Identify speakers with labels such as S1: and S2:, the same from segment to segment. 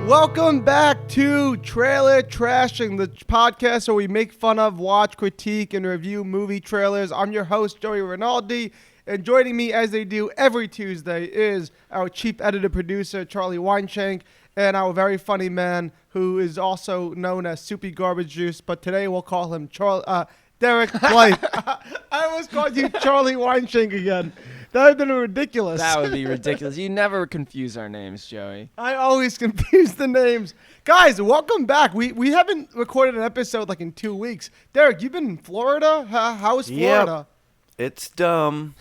S1: Welcome back to Trailer Trashing, the podcast where we make fun of, watch, critique, and review movie trailers. I'm your host, Joey Rinaldi, and joining me as they do every Tuesday is our chief editor producer, Charlie Weinshank, and our very funny man who is also known as Soupy Garbage Juice, but today we'll call him Derek Blythe. I almost called you Charlie Weinshank again. That would have been ridiculous.
S2: That would be ridiculous. You never confuse our names, Joey.
S1: I always confuse the names. Guys, welcome back. We haven't recorded an episode like in 2 weeks. Derek, you've been in Florida? How is Florida?
S3: Yep. It's dumb.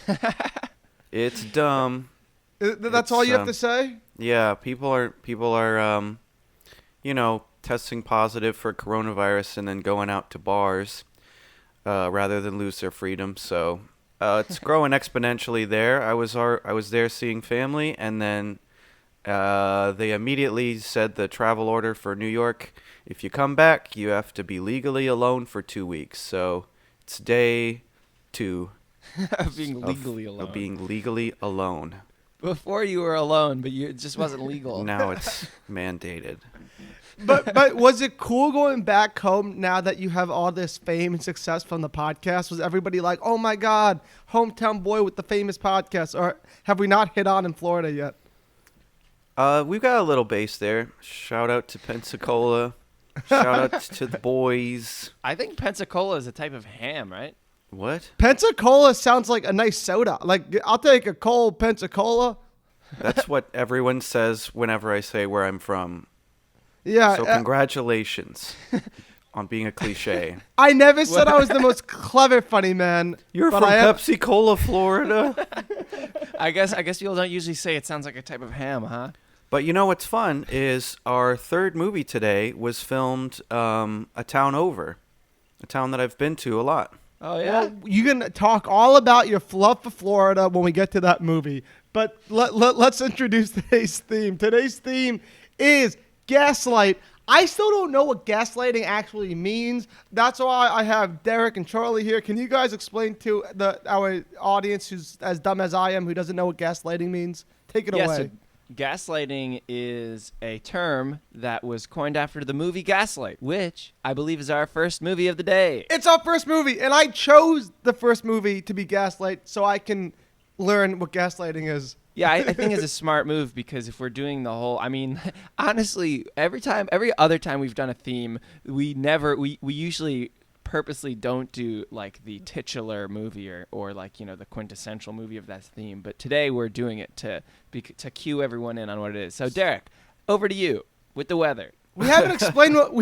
S3: It's dumb.
S1: That's all you have to say?
S3: Yeah, people are testing positive for coronavirus and then going out to bars rather than lose their freedom. So it's growing exponentially there. I was there seeing family, and then they immediately said the travel order for New York: if you come back, you have to be legally alone for 2 weeks. So it's day 2
S2: of being legally alone. Before you were alone, but it just wasn't legal.
S3: Now it's mandated.
S1: But was it cool going back home now that you have all this fame and success from the podcast? Was everybody like, oh my God, hometown boy with the famous podcast? Or have we not hit on in Florida yet?
S3: We've got a little base there. Shout out to Pensacola. Shout out to the boys.
S2: I think Pensacola is a type of ham, right?
S3: What?
S1: Pensacola sounds like a nice soda. Like, I'll take a cold Pensacola.
S3: That's what everyone says whenever I say where I'm from.
S1: Yeah.
S3: So congratulations on being a cliche.
S1: I never said I was the most clever funny man.
S3: You're from Pepsi-Cola, Florida.
S2: I guess people don't usually say it sounds like a type of ham, huh?
S3: But you know what's fun is our third movie today was filmed a town over, a town that I've been to a lot.
S2: Oh, yeah?
S1: Well, you can talk all about your love for Florida when we get to that movie. But let's introduce today's theme. Today's theme is gaslight. I still don't know what gaslighting actually means. That's why I have Derek and Charlie here. Can you guys explain to our audience who's as dumb as I am, who doesn't know what gaslighting means? Take it away.
S2: So gaslighting is a term that was coined after the movie Gaslight, which I believe is our first movie of the day.
S1: It's our first movie, and I chose the first movie to be Gaslight so I can learn what gaslighting is.
S2: Yeah, I think it's a smart move, because if we're doing the whole, I mean, honestly, every other time we've done a theme, we usually purposely don't do like the titular movie or like, the quintessential movie of that theme. But today we're doing it to cue everyone in on what it is. So Derek, over to you with the weather.
S1: We haven't explained what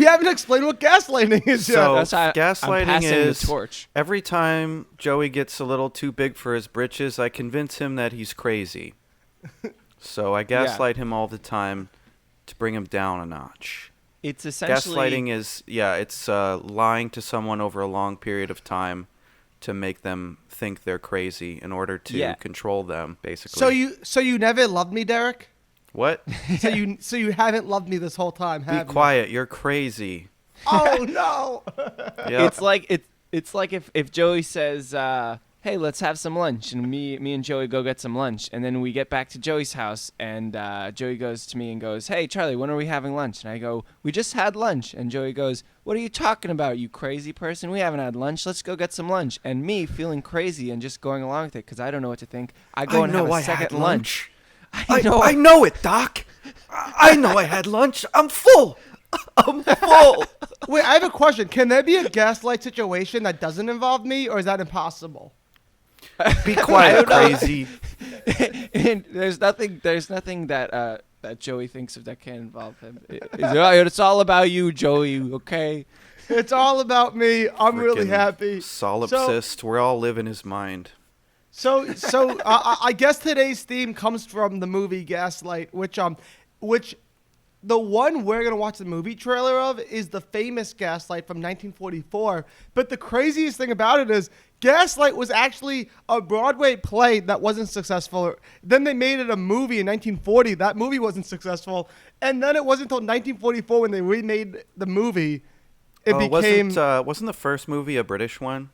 S1: gaslighting is yet.
S3: So
S2: gaslighting
S3: is
S2: the torch.
S3: Every time Joey gets a little too big for his britches, I convince him that he's crazy. So I gaslight him all the time to bring him down a notch.
S2: It's essentially
S3: gaslighting is it's lying to someone over a long period of time to make them think they're crazy in order to control them, basically.
S1: So you never loved me, Derek?
S3: What?
S1: So you haven't loved me this whole time, have you?
S3: Be quiet. You're crazy.
S1: Oh no.
S3: Yep.
S2: It's like if Joey says, "Hey, let's have some lunch," and me and Joey go get some lunch, and then we get back to Joey's house, and Joey goes to me and goes, "Hey, Charlie, when are we having lunch?" And I go, "We just had lunch." And Joey goes, "What are you talking about, you crazy person? We haven't had lunch. Let's go get some lunch." And me feeling crazy and just going along with it because I don't know what to think, I go and have a second lunch.
S3: I know it, Doc. I know I had lunch. I'm full.
S1: Wait, I have a question. Can there be a gaslight situation that doesn't involve me, or is that impossible?
S3: Be quiet, crazy.
S2: And there's nothing that Joey thinks of that can involve him. It's all about you, Joey, okay?
S1: It's all about me. I'm really happy.
S3: Solipsist. We're all live in his mind.
S1: So I guess today's theme comes from the movie Gaslight, which the one we're gonna watch the movie trailer of is the famous Gaslight from 1944. But the craziest thing about it is Gaslight was actually a Broadway play that wasn't successful. Then they made it a movie in 1940. That movie wasn't successful, and then it wasn't until 1944 when they remade the movie. Wasn't
S3: the first movie a British one?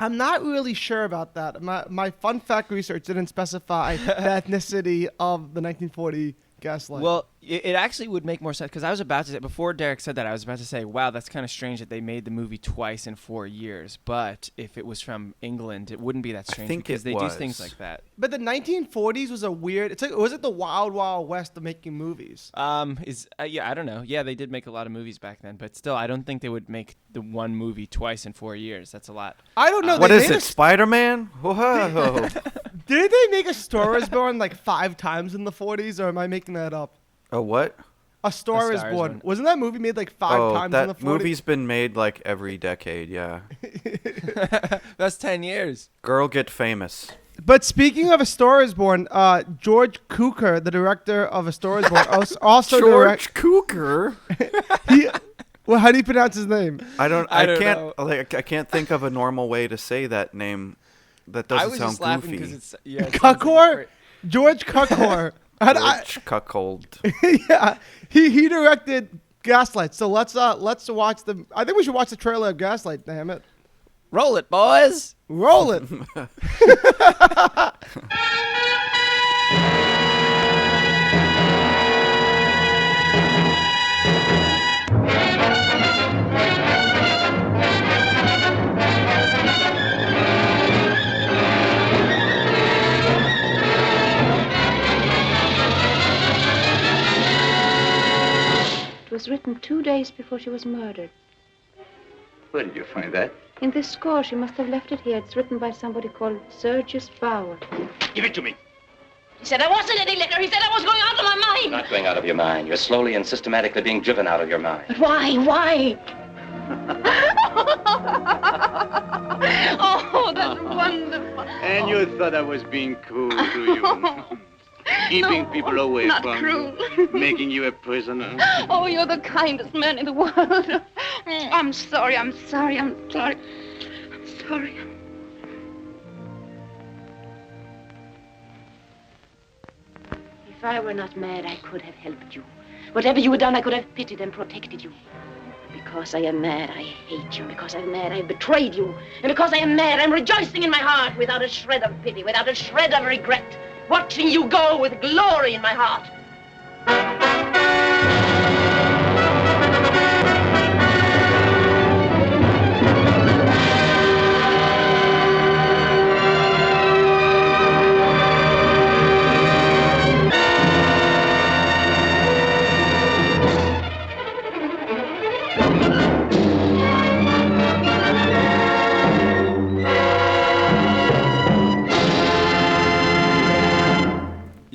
S1: I'm not really sure about that. My fun fact research didn't specify the ethnicity of the 1940 Gaslight.
S2: Well, it actually would make more sense because I was about to say, before Derek said that, I was about to say, wow, that's kind of strange that they made the movie twice in 4 years. But if it was from England, it wouldn't be that strange because they do things like that.
S1: But the 1940s was a weird. It's like, was it the Wild Wild West of making movies?
S2: Yeah, I don't know. Yeah, they did make a lot of movies back then, but still, I don't think they would make the one movie twice in 4 years. That's a lot.
S1: I don't know.
S3: What is it, Spider-Man? Whoa.
S1: Did they make A Star Is Born like 5 times in the 40s, or am I making that up?
S3: A what?
S1: A Star Is Born. Wasn't that movie made like 5 times in the 40s?
S3: That movie's been made like every decade, yeah.
S2: That's 10 years.
S3: Girl, get famous.
S1: But speaking of A Star Is Born, George Cukor, the director of A Star Is Born, also
S3: George Cukor?
S1: Well, how do you pronounce his name?
S3: I can't
S2: know.
S3: like I can't think of a normal way to say that name that doesn't sound goofy.
S1: Cukor? George Cukor.
S3: George Cuckold.
S1: Yeah, he directed Gaslight. So let's watch the. I think we should watch the trailer of Gaslight. Damn it!
S2: Roll it, boys.
S1: Roll it.
S4: It was written 2 days before she was murdered.
S5: Where did you find that?
S4: In this score, she must have left it here. It's written by somebody called Sergius Bauer.
S5: Give it to me.
S6: He said I wasn't any liquor. He said I was going out of my mind.
S7: Not going out of your mind. You're slowly and systematically being driven out of your mind.
S6: But why? Why? Oh, that's wonderful.
S5: And you thought I was being cruel to you. Keeping people away
S6: not
S5: from
S6: cruel.
S5: you. Making you a prisoner.
S6: Oh, you're the kindest man in the world. I'm sorry. I'm sorry. I'm sorry. I'm sorry.
S4: If I were not mad, I could have helped you. Whatever you had done, I could have pitied and protected you. Because I am mad, I hate you. Because I'm mad, I betrayed you. And because I am mad, I'm rejoicing in my heart without a shred of pity, without a shred of regret. Watching you go with glory in my heart.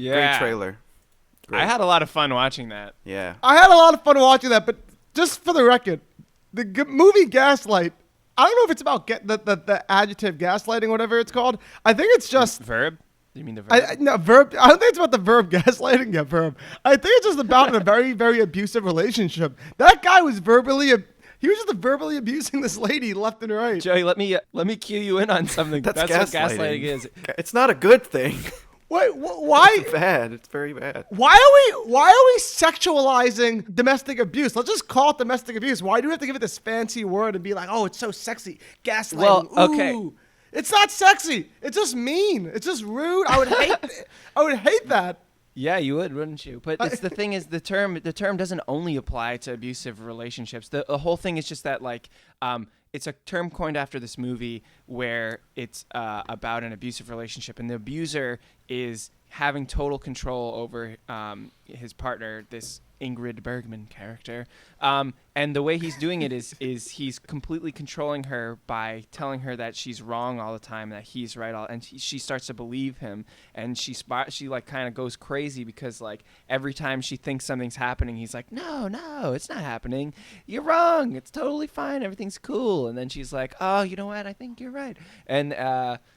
S3: Great trailer. Great.
S2: I had a lot of fun watching that.
S3: Yeah.
S1: I had a lot of fun watching that, but just for the record, the movie Gaslight, I don't know if it's about the adjective gaslighting, whatever it's called. I think it's just
S2: Verb? You mean the verb?
S1: no, verb. I don't think it's about the verb gaslighting. Yeah, verb. I think it's just about a very, very abusive relationship. That guy was he was just verbally abusing this lady left and right.
S2: Joey, let me cue you in on something.
S3: That's
S2: what gaslighting is.
S3: It's not a good thing.
S1: Wait, why?
S3: It's bad. It's very bad.
S1: Why are we sexualizing domestic abuse? Let's just call it domestic abuse. Why do we have to give it this fancy word and be like, oh, it's so sexy, gaslighting?
S2: Well, okay.
S1: Ooh. It's not sexy. It's just mean. It's just rude. I would hate that.
S2: Yeah, you would, wouldn't you? But it's the thing is the term doesn't only apply to abusive relationships. The whole thing is just that it's a term coined after this movie where it's about an abusive relationship, and the abuser is having total control over his partner, this Ingrid Bergman character. And the way he's doing it is he's completely controlling her by telling her that she's wrong all the time, that he's right and she starts to believe him, and she like kind of goes crazy because like every time she thinks something's happening, he's like, no, it's not happening. You're wrong. It's totally fine. Everything's cool. And then she's like, oh, you know what? I think you're right. And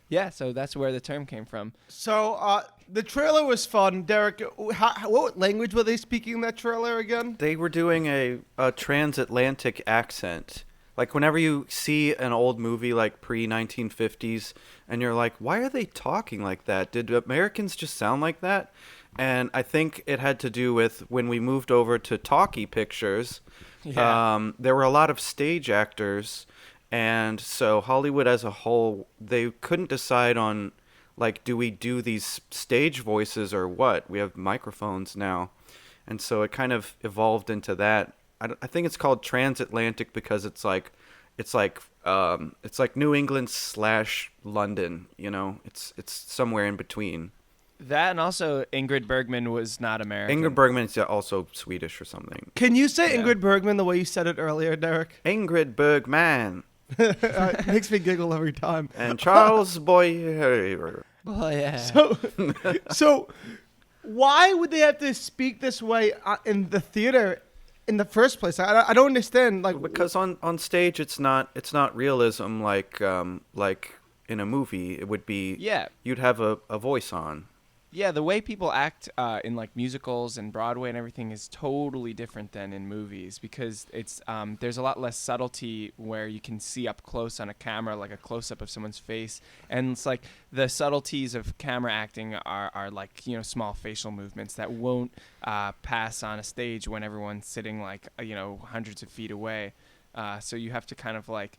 S2: yeah, so that's where the term came from.
S1: So the trailer was fun. Derek, what language were they speaking in that trailer again?
S3: They were doing a transatlantic accent. Like whenever you see an old movie like pre-1950s and you're like, why are they talking like that? Did Americans just sound like that? And I think it had to do with when we moved over to talkie pictures, there were a lot of stage actors. And so Hollywood as a whole, they couldn't decide on like, do we do these stage voices or what? We have microphones now. And so it kind of evolved into that. I think it's called transatlantic because it's like New England / London, you know. It's somewhere in between.
S2: That, and also Ingrid Bergman was not American.
S3: Ingrid Bergman is also Swedish or something.
S1: Can you say Ingrid Bergman the way you said it earlier, Derek?
S3: Ingrid Bergman.
S1: It makes me giggle every time.
S3: And Charles Boyer.
S2: Oh yeah.
S1: So why would they have to speak this way in the theater in the first place? I don't understand. Like,
S3: because on stage it's not realism like in a movie. It would be you'd have a voice on.
S2: Yeah, the way people act in like musicals and Broadway and everything is totally different than in movies because it's there's a lot less subtlety where you can see up close on a camera, like a close-up of someone's face, and it's like the subtleties of camera acting are like, you know, small facial movements that won't pass on a stage when everyone's sitting like, you know, hundreds of feet away. So you have to kind of like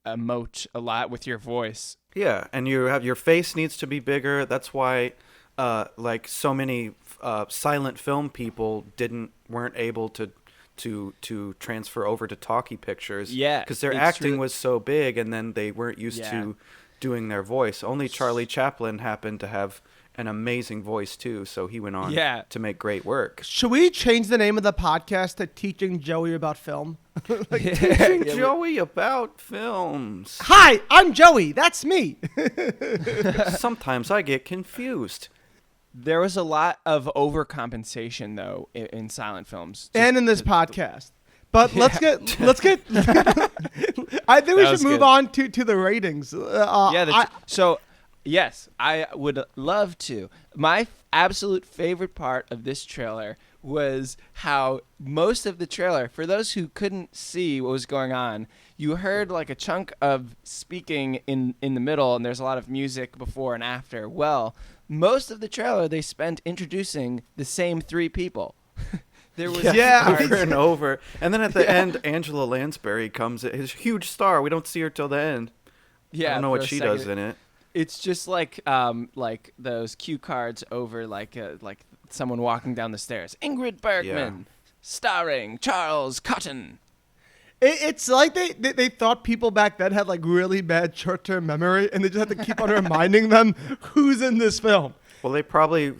S2: emote a lot with your voice.
S3: Yeah, and your face needs to be bigger. That's why, like so many silent film people weren't able to transfer over to talkie pictures.
S2: Yeah,
S3: because their acting was so big, and then they weren't used to doing their voice. Only Charlie Chaplin happened to have an amazing voice too, so he went on to make great work.
S1: Should we change the name of the podcast to Teaching Joey About Film?
S3: Teaching Joey About Films.
S1: Hi, I'm Joey. That's me.
S3: Sometimes I get confused.
S2: There was a lot of overcompensation though in silent films,
S1: and in this podcast. But let's get. I think we should move on to the ratings.
S2: Yes, I would love to. My absolute favorite part of this trailer was how most of the trailer, for those who couldn't see what was going on, you heard like a chunk of speaking in the middle, and there's a lot of music before and after. Well, most of the trailer they spent introducing the same three people. There was
S3: over and over. And then at the end, Angela Lansbury comes, his huge star. We don't see her till the end.
S2: Yeah,
S3: I don't know what she does in it.
S2: It's just like those cue cards over like someone walking down the stairs. Ingrid Bergman, starring Charles Cotton.
S1: It's like they thought people back then had like really bad short-term memory, and they just had to keep on reminding them who's in this film.
S3: Well, they probably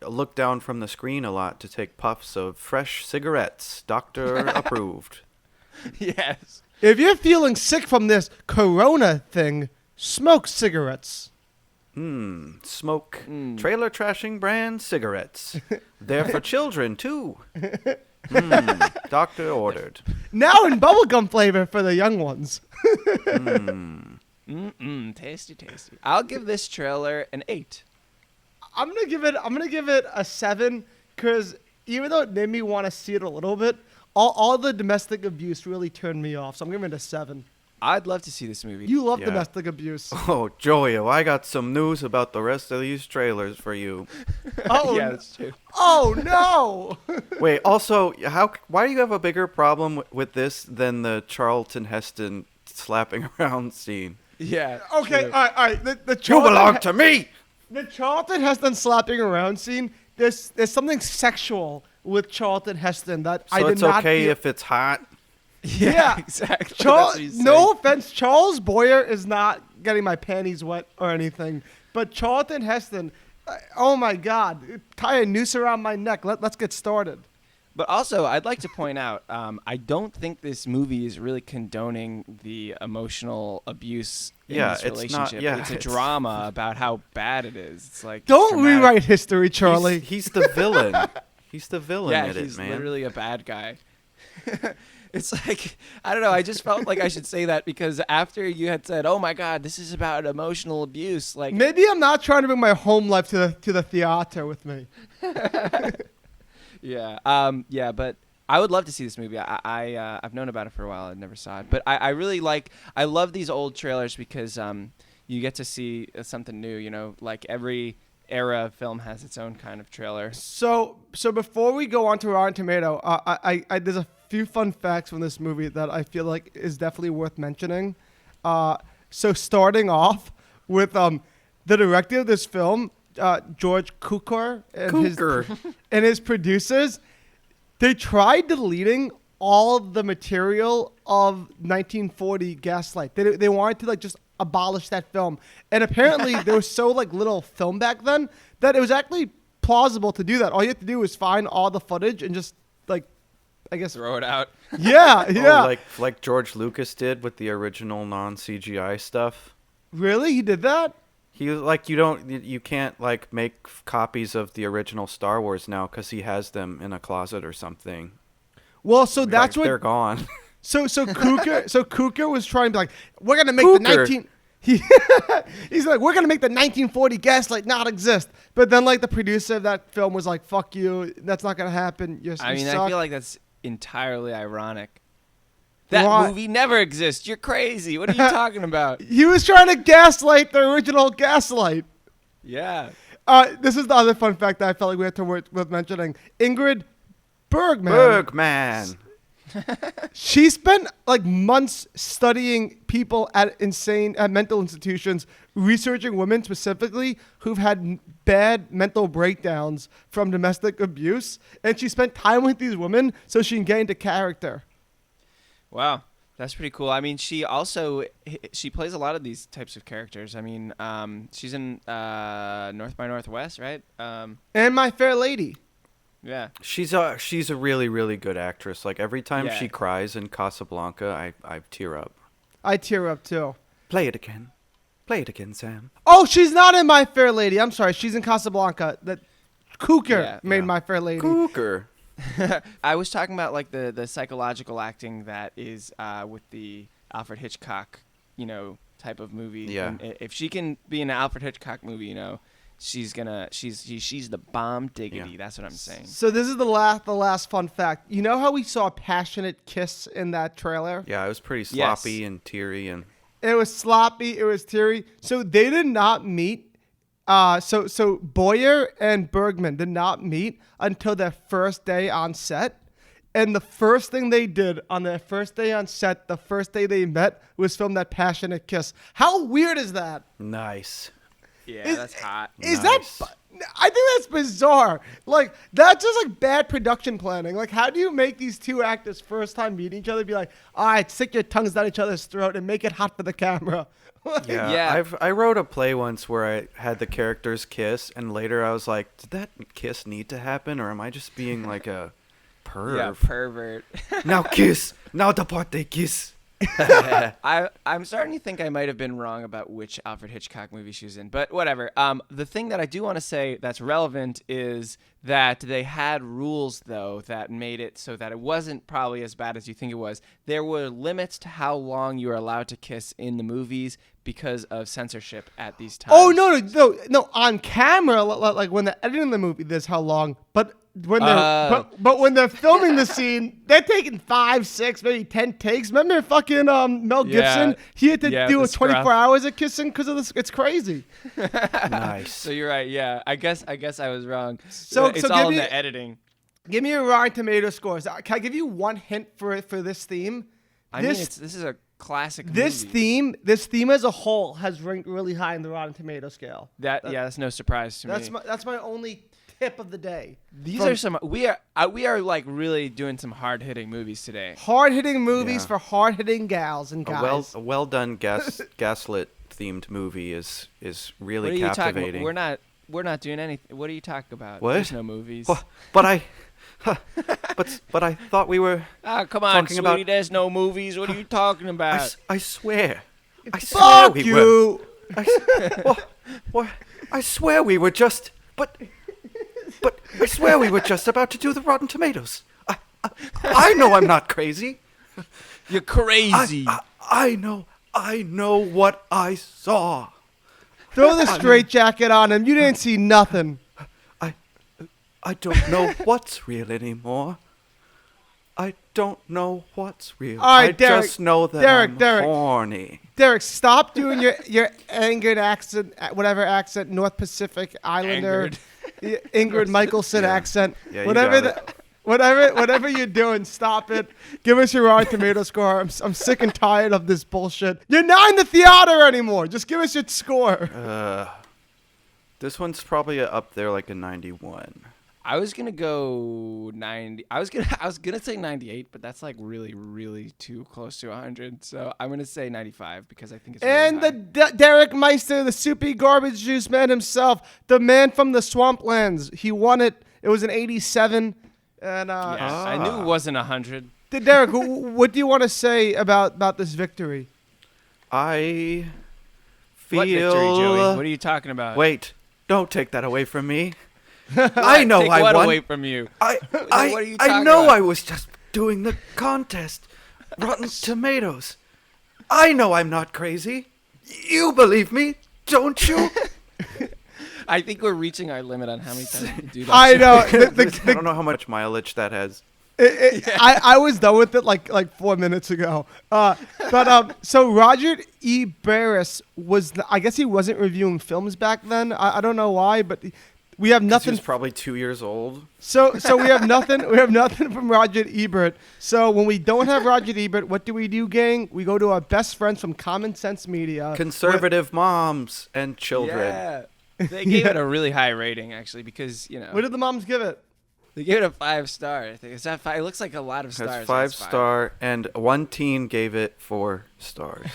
S3: look down from the screen a lot to take puffs of fresh cigarettes, doctor approved.
S2: Yes.
S1: If you're feeling sick from this corona thing, smoke cigarettes.
S3: Smoke trailer trashing brand cigarettes. They're for children, too. Doctor ordered.
S1: Now in bubblegum flavor for the young ones.
S2: Tasty, tasty. I'll give this trailer an 8.
S1: I'm gonna give it a 7 because even though it made me want to see it a little bit, all the domestic abuse really turned me off. So I'm giving it a 7.
S2: I'd love to see this movie.
S1: You love domestic abuse.
S3: Oh, Joey, I got some news about the rest of these trailers for you.
S1: Oh,
S2: yeah, that's true.
S1: Oh no!
S3: Wait, also, why do you have a bigger problem with this than the Charlton Heston slapping around scene?
S2: Yeah.
S1: Okay,
S2: true.
S1: all right. The
S3: You belong to me.
S1: The Charlton Heston slapping around scene. There's something sexual with Charlton Heston that I did not.
S3: So it's okay
S1: feel.
S3: if it's hot.
S1: Yeah,
S2: exactly.
S1: No offense, Charles Boyer is not getting my panties wet or anything, but Charlton Heston, oh my God, tie a noose around my neck. Let's get started.
S2: But also, I'd like to point out, I don't think this movie is really condoning the emotional abuse in this relationship. It's a drama about how bad it is. It's like
S1: don't rewrite history, Charlie.
S3: He's the villain. He's the villain in it, man.
S2: Yeah, he's literally a bad guy. It's like, I don't know, I just felt like I should say that because after you had said, oh my God, this is about emotional abuse, like
S1: maybe I'm not trying to bring my home life to the theater with me.
S2: Yeah, but I would love to see this movie. I've known about it for a while. I never saw it, but I love these old trailers because you get to see something new. You know, like every era of film has its own kind of trailer.
S1: So before we go on to Rotten Tomato, I there's a few fun facts from this movie that I feel like is definitely worth mentioning. So starting off with the the director of this film, George Cukor, and his producers, they tried deleting all of the material of 1940 Gaslight. They wanted to like just abolish that film, and apparently there was so like little film back then that it was actually plausible to do that. All you have to do is find all the footage and just like, I guess,
S2: Throw it out.
S1: yeah, yeah.
S3: Oh, like George Lucas did with the original non-CGI stuff.
S1: Really, he did that?
S3: He was like, you can't like make copies of the original Star Wars now because he has them in a closet or something.
S1: Well, so that's
S3: Like,
S1: what
S3: they're gone.
S1: So Cukor was trying to be like, we're gonna make he's like, we're gonna make the 1940 Gaslight not exist. But then like the producer of that film was like, fuck you, that's not gonna happen.
S2: I mean,
S1: suck.
S2: I feel like that's entirely ironic. That movie never exists. You're crazy. What are you talking about?
S1: He was trying to gaslight the original Gaslight.
S2: Yeah.
S1: This is the other fun fact that I felt like we had to worth mentioning. Ingrid
S3: Bergman.
S1: She spent like months studying people at mental institutions, researching women specifically who've had bad mental breakdowns from domestic abuse, and she spent time with these women so she can get into character.
S2: Wow, that's pretty cool. I mean, she plays a lot of these types of characters. I mean, she's in North by Northwest, right?
S1: And My Fair Lady.
S2: Yeah.
S3: She's a really, really good actress. Like every time
S2: Yeah.
S3: she cries in Casablanca, I tear up.
S1: I tear up too.
S3: Play it again, Sam.
S1: Oh, she's not in My Fair Lady. I'm sorry, she's in Casablanca. That Cukor made My Fair Lady.
S3: Cukor.
S2: I was talking about like the psychological acting that is with the Alfred Hitchcock, type of movie.
S3: Yeah.
S2: And if she can be in an Alfred Hitchcock movie, she's the bomb diggity.
S3: Yeah.
S2: That's what I'm saying.
S1: So this is the last fun fact. You know how we saw a passionate kiss in that trailer?
S3: Yeah, it was pretty sloppy and teary, and
S1: It was sloppy. It was teary. So they did not meet. So Boyer and Bergman did not meet until their first day on set. And the first thing they did on their first day on set, the first day they met, was film that passionate kiss. How weird is that?
S3: nice.
S2: Yeah, that's hot.
S1: Is
S3: Nice.
S1: that? I think that's bizarre. Like, that's just like bad production planning. Like, how do you make these two actors first time meeting each other be like, all right, stick your tongues down each other's throat and make it hot for the camera?
S3: Yeah,
S2: Yeah.
S3: I wrote a play once where I had the characters kiss, and later I was like, did that kiss need to happen, or am I just being like a perv?
S2: Yeah, pervert.
S3: Now kiss. Now the part they kiss.
S2: I'm starting to think I might have been wrong about which Alfred Hitchcock movie she was in, but whatever. The thing that I do want to say that's relevant is that they had rules, though, that made it so that it wasn't probably as bad as you think it was. There were limits to how long you were allowed to kiss in the movies because of censorship at these times.
S1: Oh, no. On camera, like when they're editing the movie, there's how long. But when they're but when they're filming the scene, they're taking 5, 6, maybe 10 takes. Remember fucking Mel Gibson? He had to do a 24 hours of kissing because of this. It's crazy.
S3: Nice.
S2: So you're right. Yeah, I guess I was wrong.
S1: So
S2: it's
S1: give
S2: all in
S1: me-
S2: the editing.
S1: Give me a Rotten Tomato scores. Can I give you one hint for this theme?
S2: I mean, this is a classic.
S1: This
S2: movie.
S1: theme as a whole has ranked really high in the Rotten Tomato scale.
S2: That's no surprise to me.
S1: That's my only tip of the day.
S2: These are some we are like really doing some hard hitting movies today.
S1: Hard hitting movies
S3: Yeah.
S1: for hard hitting gals and guys.
S3: A well done gaslit themed movie is really
S2: What are you
S3: captivating.
S2: talking? We're not doing anything. What are you talking about?
S3: What?
S2: There's no movies.
S3: But I thought we were.
S2: Ah, come on,
S3: talking
S2: sweetie.
S3: about-
S2: There's no movies. What are you talking about?
S3: I swear. I swear
S1: Fuck
S3: we
S1: you.
S3: were. I swear we were just. But I swear we were just about to do the Rotten Tomatoes. I know I'm not crazy.
S2: You're crazy.
S3: I know what I saw.
S1: Throw the straitjacket on him. You didn't see nothing.
S3: I don't know what's real anymore. I don't know what's real.
S1: All right,
S3: I
S1: Derek,
S3: just know that
S1: Derek.
S3: I'm horny.
S1: Derek, stop doing your angered accent, whatever accent, North Pacific Islander, Ingrid Michaelson accent,
S3: Yeah, you
S1: whatever
S3: got it.
S1: whatever you're doing, stop it. Give us your Rotten Tomato score. I'm sick and tired of this bullshit. You're not in the theater anymore. Just give us your score.
S3: This one's probably up there like a 91.
S2: I was gonna go 90. I was gonna say 98, but that's like really, really too close to 100. So I'm gonna say 95 because I think it's. Really
S1: And
S2: high.
S1: the Derek Meister, the soupy garbage juice man himself, the man from the Swamplands. He won it. It was an 87. And
S2: Yes, I knew it wasn't 100.
S1: Derek, what do you want to say about this victory?
S3: I feel.
S2: What victory, Joey? What are you talking about?
S3: Wait, don't take that away from me. I know
S2: Take
S3: I
S2: what
S3: won.
S2: away from you?
S3: I
S2: What are you
S3: I
S2: talking
S3: know
S2: about?
S3: I was just doing the contest. Rotten Tomatoes. I know I'm not crazy. You believe me, don't you?
S2: I think we're reaching our limit on how many times we can do that.
S1: I know.
S3: I don't know how much mileage that has.
S1: I was done with it like 4 minutes ago. So Roger E. Barris I guess he wasn't reviewing films back then. I don't know why, but we have
S3: He
S1: nothing.
S3: was probably 2 years old.
S1: So we have nothing. We have nothing from Roger Ebert. So when we don't have Roger Ebert, what do, gang? We go to our best friends from Common Sense Media.
S3: Conservative moms and children.
S2: Yeah. They gave it a really high rating, actually, because,
S1: What did the moms give it?
S2: they gave it a 5-star. I think. Is that 5? It looks like a lot of
S3: It
S2: stars.
S3: has
S2: and
S3: 5
S2: it's 5.
S3: star, and one teen gave it 4 stars.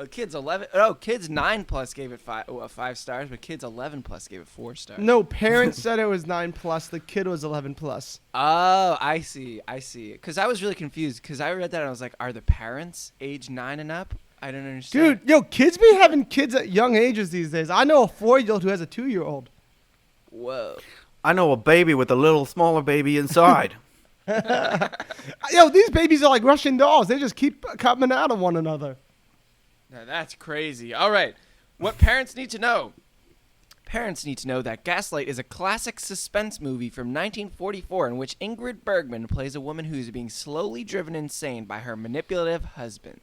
S2: Kids 11. Oh, kids 9 plus gave it 5 stars, but kids 11 plus gave it 4 stars.
S1: No, parents said it was 9+. The kid was 11+.
S2: Oh, I see. Because I was really confused. Because I read that and I was like, are the parents age 9 and up? I don't understand.
S1: Dude, kids be having kids at young ages these days. I know a 4-year-old who has a 2-year-old.
S2: Whoa.
S3: I know a baby with a little smaller baby inside.
S1: Yo, these babies are like Russian dolls. They just keep coming out of one another.
S2: Now that's crazy. All right. What parents need to know. Parents need to know that Gaslight is a classic suspense movie from 1944 in which Ingrid Bergman plays a woman who is being slowly driven insane by her manipulative husband.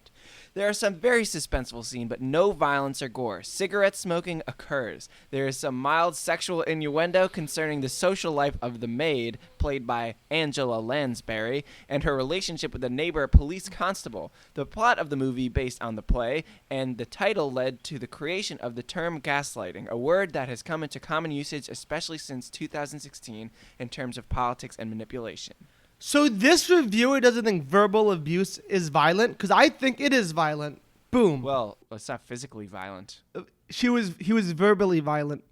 S2: There are some very suspenseful scenes, but no violence or gore. Cigarette smoking occurs. There is some mild sexual innuendo concerning the social life of the maid, played by Angela Lansbury, and her relationship with the neighbor police constable. The plot of the movie based on the play, and the title led to the creation of the term gaslighting, a word that has come into common usage especially since 2016 in terms of politics and manipulation.
S1: So this reviewer doesn't think verbal abuse is violent? Because I think it is violent. Boom.
S2: Well, it's not physically violent.
S1: He was verbally violent.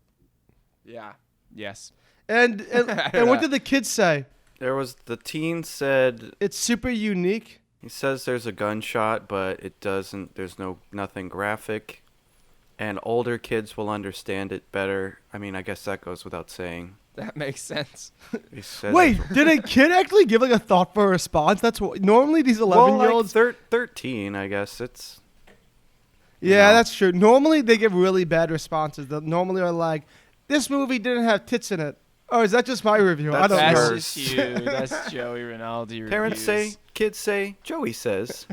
S2: Yeah. Yes.
S1: And what did the kids say?
S3: The teen said,
S1: It's super unique.
S3: he says there's a gunshot, but there's nothing graphic. And older kids will understand it better. I mean, I guess that goes without saying.
S2: That makes sense.
S3: He said
S1: Wait, did a kid actually give like a thoughtful response? That's what normally these 11-year-olds.
S3: 13, I guess. It's.
S1: Yeah,
S3: No.
S1: that's true. Normally they give really bad responses. They normally are like, "This movie didn't have tits in it." Or is that just my review? I don't
S3: That's
S1: know.
S2: That's just you. That's Joey Rinaldi reviews.
S3: Parents say, kids say, Joey says.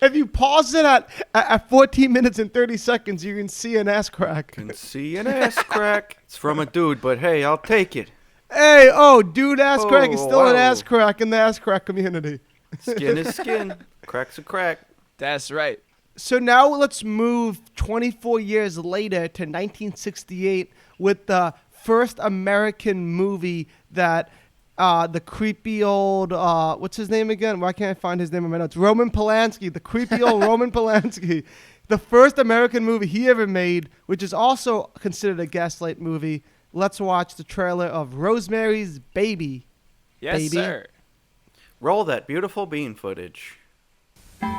S1: If you pause it at 14 minutes and 30 seconds, you can see an ass crack.
S3: Can see an ass crack. It's from a dude, but hey, I'll take it.
S1: Hey, dude, ass crack is still an
S3: wow.
S1: ass crack in the ass crack community.
S3: Skin is skin. Crack's a crack.
S2: That's right.
S1: So now let's move 24 years later to 1968 with the first American movie that the creepy old, what's his name again? Why can't I find his name in my notes? Roman Polanski, the creepy old Roman Polanski. The first American movie he ever made, which is also considered a Gaslight movie. Let's watch the trailer of Rosemary's Baby.
S2: Yes,
S1: Baby.
S2: sir.
S3: Roll that beautiful bean footage.
S8: 7.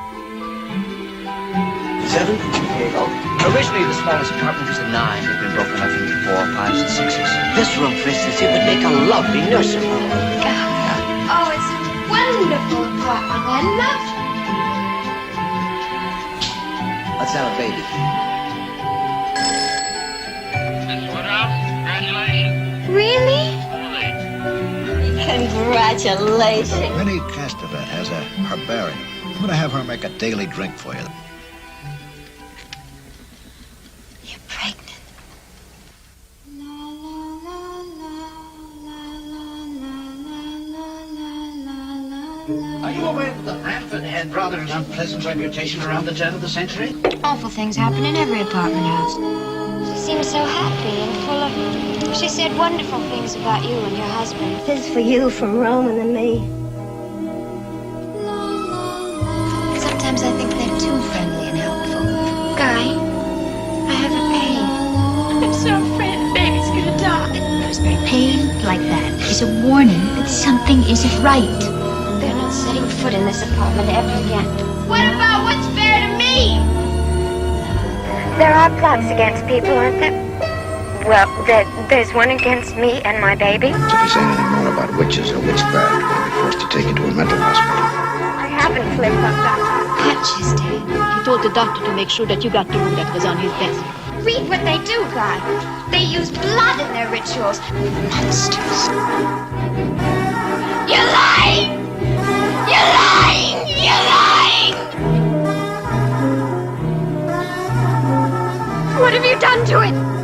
S8: Here you go. Originally, the smallest apartment was a 9. It's been broken up into 4, 5s, and 6s. This room, for instance, it would make a lovely nursery.
S9: Oh, it's a wonderful apartment. I love it.
S8: Let's have a baby.
S5: Miss Woodhouse, congratulations.
S9: Really?
S10: Congratulations. Minnie Castevet has a herbarium. I'm going to have her make a daily drink for you.
S9: You're pregnant.
S8: Are you aware of the rampant and rather unpleasant reputation around the turn of the century?
S9: Awful things happen in every apartment house. She seemed so happy and full of... She said wonderful things about you and your husband.
S4: This is for you from Roman and me.
S9: Sometimes I think they're too friendly and helpful. Guy, I have a pain.
S6: I'm so afraid the baby's gonna die.
S9: Rosemary, pain like that is a warning that something isn't right.
S4: They're not setting foot in this apartment ever again.
S9: What about what's fair to me?
S4: There are plots against people, aren't there? Well, there's one against me and my baby.
S10: If you say anything more about witches or witchcraft, we'll be forced to take you to a mental hospital.
S4: I haven't flipped up, Doctor.
S9: Patch is dead.
S6: He told the doctor to make sure that you got the room that was on his desk.
S9: Read what they do, Guy. They use blood in their rituals. Monsters. You're lying! You're lying! You're lying! What have you done to it?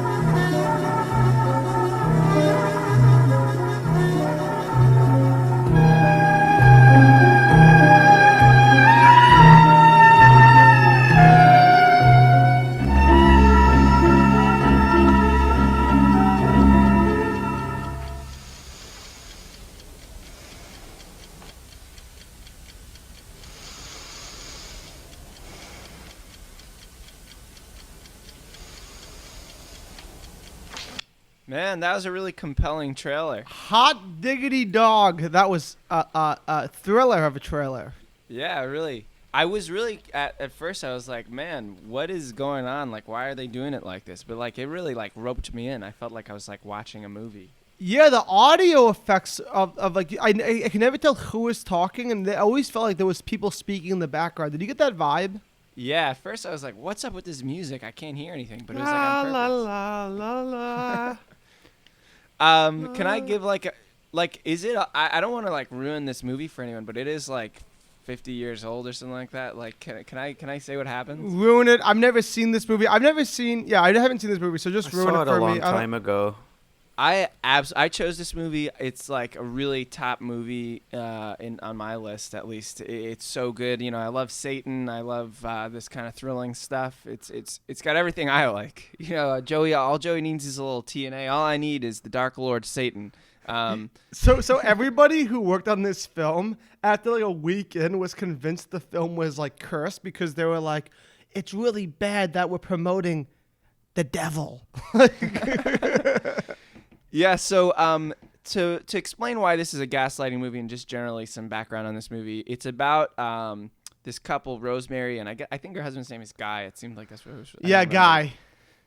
S2: Man, that was a really compelling trailer.
S1: Hot diggity dog. That was a thriller of a trailer.
S2: Yeah, really. I was really at first I was like, man, what is going on? Like, why are they doing it like this? But like, it really like roped me in. I felt like I was like watching a movie.
S1: Yeah, the audio effects of like I can never tell who was talking, and I always felt like there was people speaking in the background. Did you get that vibe?
S2: Yeah, at first I was like, what's up with this music? I can't hear anything. But it was like on purpose.
S1: La la la.
S2: Can I give is it? I don't want to like ruin this movie for anyone, but it is like 50 years old or something like that. Like, can I say what happens?
S1: Ruin it. I've never seen this movie. I haven't seen this movie, so just ruin it for me.
S3: I saw it a long time ago.
S2: I chose this movie. It's like a really top movie on my list, at least. It's so good. You know, I love Satan. I love this kind of thrilling stuff. It's got everything I like. You know, all Joey needs is a little TNA. All I need is the Dark Lord Satan.
S1: So everybody who worked on this film after like a week in was convinced the film was like cursed because they were like, it's really bad that we're promoting the devil.
S2: Yeah, so to explain why this is a gaslighting movie and just generally some background on this movie, it's about this couple, Rosemary, and I think her husband's name is Guy. It seemed like that's what it was.
S1: Yeah, Guy.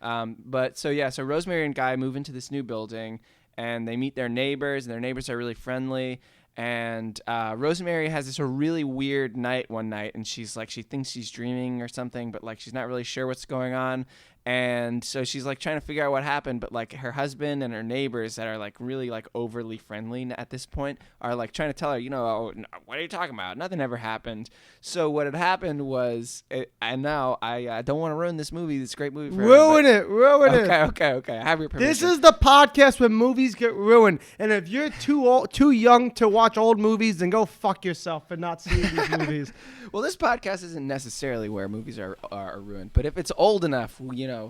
S2: So Rosemary and Guy move into this new building, and they meet their neighbors, and their neighbors are really friendly. And Rosemary has this really weird night one night, and she's like, she thinks she's dreaming or something, but like she's not really sure what's going on. And so she's like trying to figure out what happened, but like her husband and her neighbors that are like really like overly friendly at this point are like trying to tell her, oh, what are you talking about? Nothing ever happened. So what had happened was, and now I don't want to ruin this movie, this great movie. For
S1: ruin it.
S2: Okay. I have your permission.
S1: This is the podcast where movies get ruined, and if you're too young to watch old movies, then go fuck yourself for not seeing these movies.
S2: Well, this podcast isn't necessarily where movies are ruined, but if it's old enough,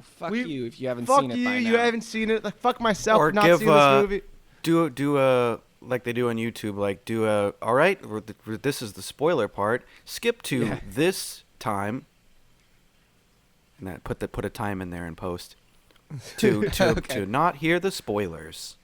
S2: fuck you if you haven't seen it by now.
S1: Fuck you haven't seen it. Like, fuck myself
S3: Or
S1: for not seeing this movie.
S3: Do a like they do on YouTube, like do a all right. This is the spoiler part. Skip to this time, and that put a time in there in post to not hear the spoilers.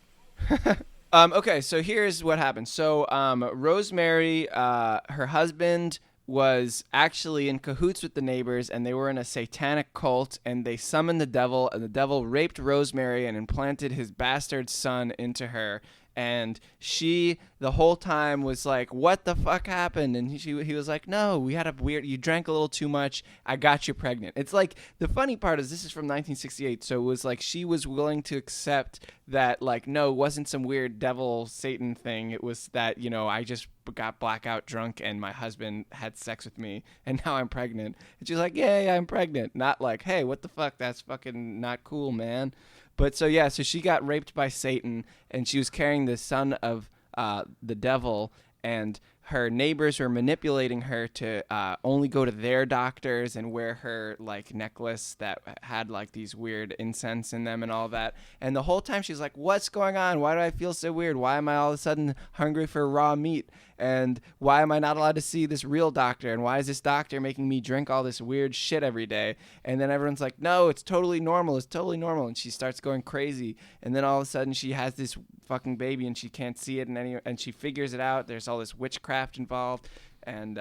S2: Okay, so here's what happened. So Rosemary, her husband was actually in cahoots with the neighbors, and they were in a satanic cult, and they summoned the devil, and the devil raped Rosemary and implanted his bastard son into her. And she, the whole time, was like, what the fuck happened? And he was like, no, we had you drank a little too much. I got you pregnant. It's like, the funny part is this is from 1968. So it was like she was willing to accept that, like, no, it wasn't some weird devil Satan thing. It was that, I just got blackout drunk and my husband had sex with me and now I'm pregnant. And she's like, yeah, I'm pregnant. Not like, hey, what the fuck? That's fucking not cool, man. But so she got raped by Satan, and she was carrying the son of the devil, and her neighbors were manipulating her to only go to their doctors and wear her like necklace that had like these weird incense in them and all that. And the whole time she's like, what's going on? Why do I feel so weird? Why am I all of a sudden hungry for raw meat? And why am I not allowed to see this real doctor? And why is this doctor making me drink all this weird shit every day? And then everyone's like, no, it's totally normal. It's totally normal. And she starts going crazy. And then all of a sudden she has this fucking baby and she can't see it and she figures it out. There's all this witchcraft involved. And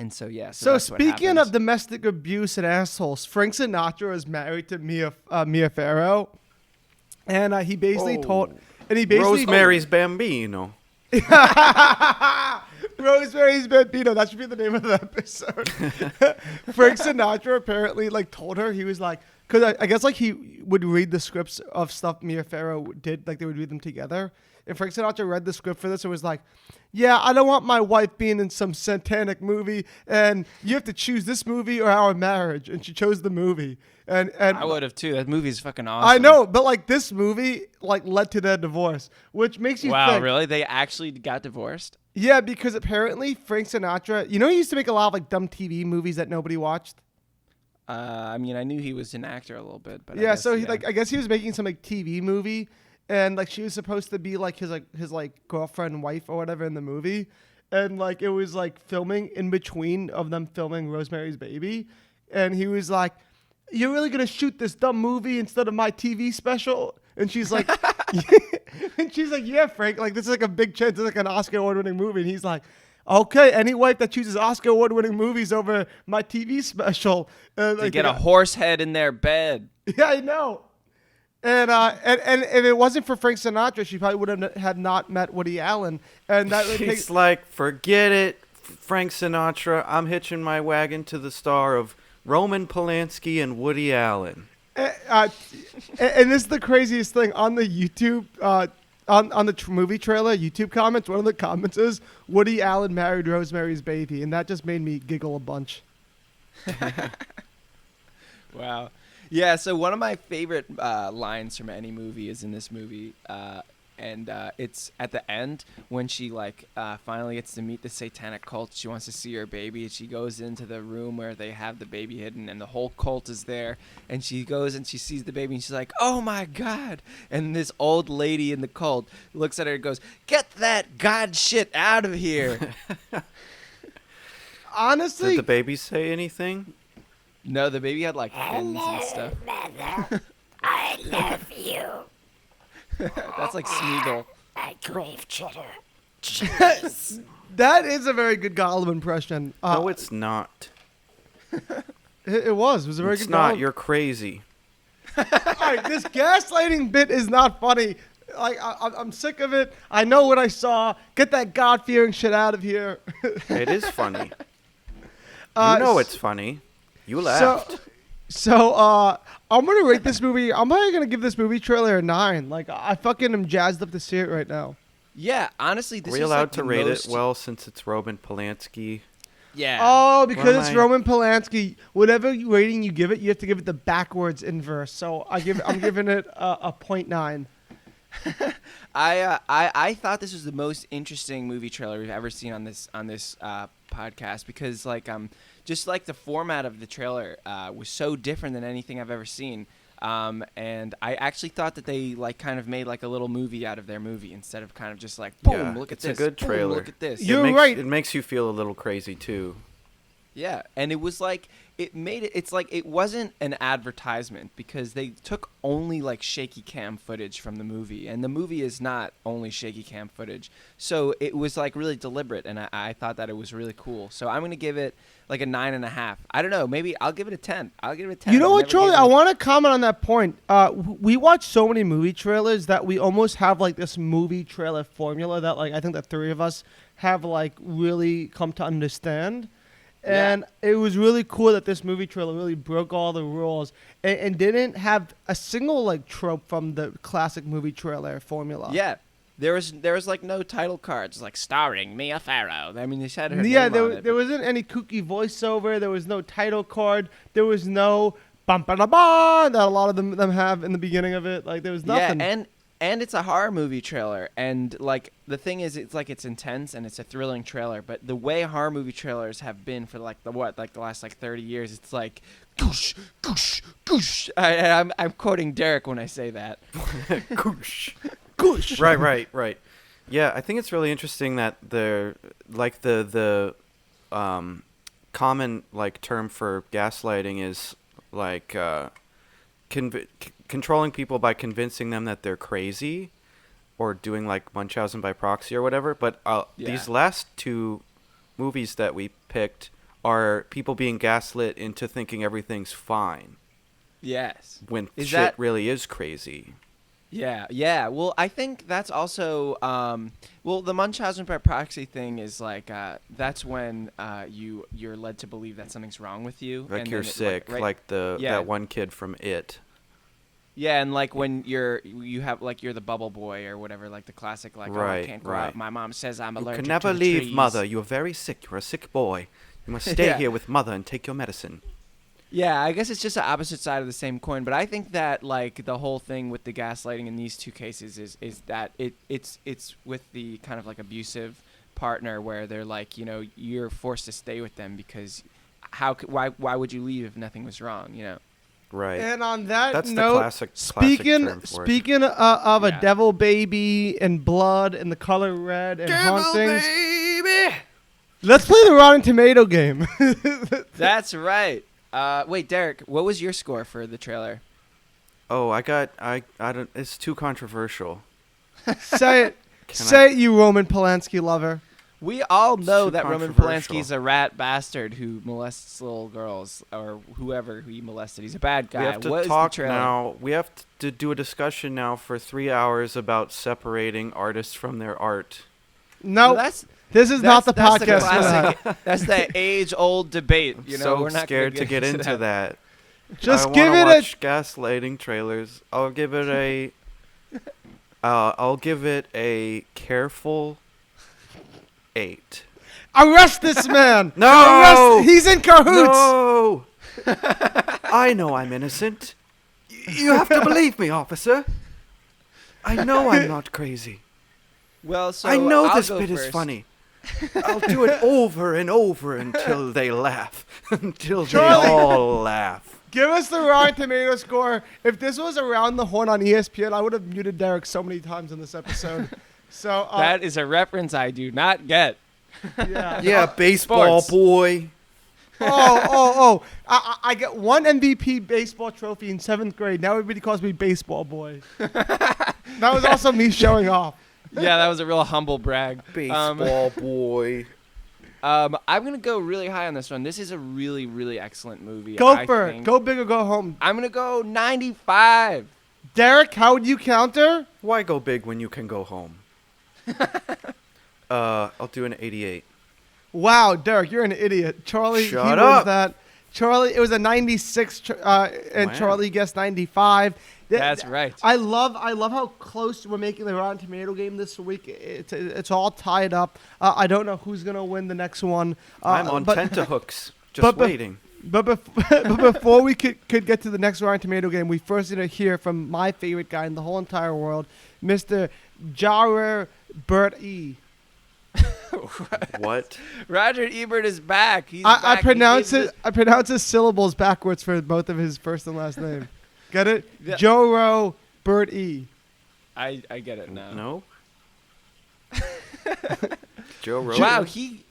S2: so, yeah.
S1: So speaking of domestic abuse and assholes, Frank Sinatra is married to Mia Farrow. And he basically
S3: Rosemary's Bambino.
S1: Rosemary's Bambino. That should be the name of the episode. Frank Sinatra apparently like told her, he was like, because I guess like he would read the scripts of stuff Mia Farrow did, like they would read them together. And Frank Sinatra read the script for this and was like, yeah, I don't want my wife being in some satanic movie, and you have to choose this movie or our marriage. And she chose the movie. And
S2: I would have too. That movie is fucking awesome.
S1: I know, but like this movie like led to their divorce, which makes you think.
S2: Wow, really? They actually got divorced?
S1: Yeah, because apparently Frank Sinatra, he used to make a lot of like dumb TV movies that nobody watched.
S2: I mean, I knew he was an actor a little bit, but
S1: yeah. I guess he was making some like TV movie, and like she was supposed to be like his girlfriend, wife, or whatever in the movie, and like it was like filming in between of them filming Rosemary's Baby, and he was like, "You're really gonna shoot this dumb movie instead of my TV special?" And she's like, "Yeah, Frank. Like this is like a big chance. It's like an Oscar award-winning movie." And he's like, "Okay, any wife that chooses Oscar award-winning movies over my TV special,
S2: they get a horse head in their bed."
S1: Yeah, I know. And if it wasn't for Frank Sinatra, she probably would have not met Woody Allen. And that would
S3: She's like, forget it, Frank Sinatra. I'm hitching my wagon to the star of Roman Polanski and Woody Allen.
S1: And this is the craziest thing on the YouTube, on the movie trailer, YouTube comments. One of the comments is Woody Allen married Rosemary's Baby, and that just made me giggle a bunch.
S2: Wow. Yeah, so one of my favorite lines from any movie is in this movie, and it's at the end when she finally gets to meet the satanic cult. She wants to see her baby, and she goes into the room where they have the baby hidden, and the whole cult is there. And she goes and she sees the baby, and she's like, "Oh my God!" And this old lady in the cult looks at her and goes, "Get that God shit out of here!"
S1: Honestly,
S3: did the baby say anything?
S2: No, the baby had like fins and stuff.
S11: Mother, I love you.
S2: That's like Smeagol.
S11: I crave cheddar.
S1: That is a very good Gollum impression.
S3: No, it's not.
S1: It was. It was a very good.
S3: It's not.
S1: Gollum.
S3: You're crazy.
S1: All right, this gaslighting bit is not funny. Like I'm sick of it. I know what I saw. Get that God-fearing shit out of here.
S3: It is funny. You know it's funny. You laughed.
S1: So I'm gonna rate this movie. I'm probably gonna give this movie trailer a 9. Like I fucking am jazzed up to see it right now.
S2: Yeah, honestly, this
S3: Are we
S2: is
S3: allowed
S2: like
S3: to rate it well since it's Roman Polanski?
S2: Yeah.
S1: Oh, because it's Roman Polanski. Whatever rating you give it, you have to give it the backwards inverse. So I'm giving it a 0.9.
S2: I thought this was the most interesting movie trailer we've ever seen on this podcast because just like the format of the trailer was so different than anything I've ever seen. And I actually thought that they kind of made like a little movie out of their movie instead of kind of just like, boom, look at this.
S3: It's a good trailer.
S2: Boom, look at this.
S1: You're right.
S3: It makes you feel a little crazy too.
S2: Yeah, and it was like it's like it wasn't an advertisement because they took only like shaky cam footage from the movie, and the movie is not only shaky cam footage. So it was like really deliberate, and I thought that it was really cool. So I'm gonna give it like a 9.5. I don't know, maybe I'll give it a 10. I'll give it a 10.
S1: You know what, Charlie? I want to comment on that point. We watch so many movie trailers that we almost have like this movie trailer formula that like I think the three of us have like really come to understand. And it was really cool that this movie trailer really broke all the rules and didn't have a single like trope from the classic movie trailer formula.
S2: Yeah, there was like no title cards like starring Mia Farrow. I mean, they had her name on it.
S1: There wasn't any kooky voiceover. There was no title card. There was no bum ba da ba that a lot of them have in the beginning of it. Like there was nothing.
S2: Yeah, And it's a horror movie trailer, and like the thing is, it's intense and it's a thrilling trailer. But the way horror movie trailers have been for the last 30 years, it's like, goosh, goosh, goosh. I'm quoting Derek when I say that.
S3: Goosh, goosh. Right. Yeah, I think it's really interesting that the common term for gaslighting is controlling people by convincing them that they're crazy, or doing Munchausen by proxy or whatever. But these last two movies that we picked are people being gaslit into thinking everything's fine.
S2: Yes.
S3: When shit really is crazy.
S2: Yeah. Well, I think that's also the Munchausen by proxy thing is that's when you're led to believe that something's wrong with you.
S3: Like
S2: and
S3: you're sick, that one kid from It.
S2: Yeah, and when you're the bubble boy or whatever, the classic I can't go out. My mom says I'm allergic to
S3: You can never
S2: the
S3: leave
S2: trees.
S3: mother. You're very sick. You're a sick boy. You must stay here with mother and take your medicine.
S2: Yeah, I guess it's just the opposite side of the same coin. But I think that the whole thing with the gaslighting in these two cases is that it's with the kind of abusive partner where they're you're forced to stay with them because why would you leave if nothing was wrong,
S3: Right.
S1: And on that
S3: That's
S1: note,
S3: the classic term for
S1: speaking of a devil baby and blood and the color red and hauntings,
S3: baby.
S1: Let's play the Rotten Tomato game.
S2: That's right. Wait, Derek, what was your score for the trailer?
S3: Oh, I don't. It's too controversial.
S1: Say it. Say it, you Roman Polanski lover.
S2: We all know that Roman
S3: controversial.
S2: Polanski's a rat bastard who molests little girls or whoever he molested. He's a bad guy.
S3: We have to
S2: What is
S3: talk
S2: the trailer?
S3: now. We have to do a discussion now for 3 hours about separating artists from their art.
S1: No, this is not the podcast for that.
S2: That's the age-old debate.
S3: So
S2: we're not
S3: scared to get into that.
S1: Just
S3: I
S1: give it
S3: watch gaslighting trailers. I'll give it a careful 8.
S1: Arrest this man!
S3: No!
S1: He's in cahoots!
S3: No! I know I'm innocent. You have to believe me, officer. I know I'm not crazy.
S2: Well, so
S3: I know
S2: I'll
S3: this
S2: go
S3: bit
S2: first.
S3: is funny. I'll do it over and over until they laugh. Until
S1: Charlie!
S3: they all laugh.
S1: Give us the Rotten Tomato score. If this was Around the Horn on ESPN, I would have muted Derek so many times in this episode. So
S2: That is a reference I do not get.
S3: Yeah, baseball
S2: Sports.
S3: boy.
S1: I get one MVP baseball trophy in 7th grade. Now everybody calls me baseball boy. That was also me showing off.
S2: Yeah, that was a real humble brag.
S3: Baseball boy.
S2: I'm going to go really high on this one. This is a really, really excellent movie.
S1: Go for it. Go big or go home.
S2: I'm going to go 95.
S1: Derek, how would you counter?
S3: Why go big when you can go home? I'll do an 88.
S1: Wow, Derek, you're an idiot. Charlie,
S3: Shut
S1: he
S3: up.
S1: wins that. Charlie, it was a 96, and
S3: Wow.
S1: Charlie guessed 95.
S2: That's right.
S1: I love how close we're making the Rotten Tomato game this week. It's all tied up. I don't know who's gonna win the next one.
S3: I'm on tenterhooks, just waiting.
S1: But before we could get to the next Rotten Tomato game, we first need to hear from my favorite guy in the whole entire world, Mr. Jarer Bert E.
S3: What?
S2: Roger Ebert is back. He's
S1: I
S2: back.
S1: pronounce his syllables backwards for both of his first and last name. Get it?
S2: Yeah.
S1: Joro Bert E.
S2: I get it now.
S3: No. Joe Rogan.
S2: Wow, he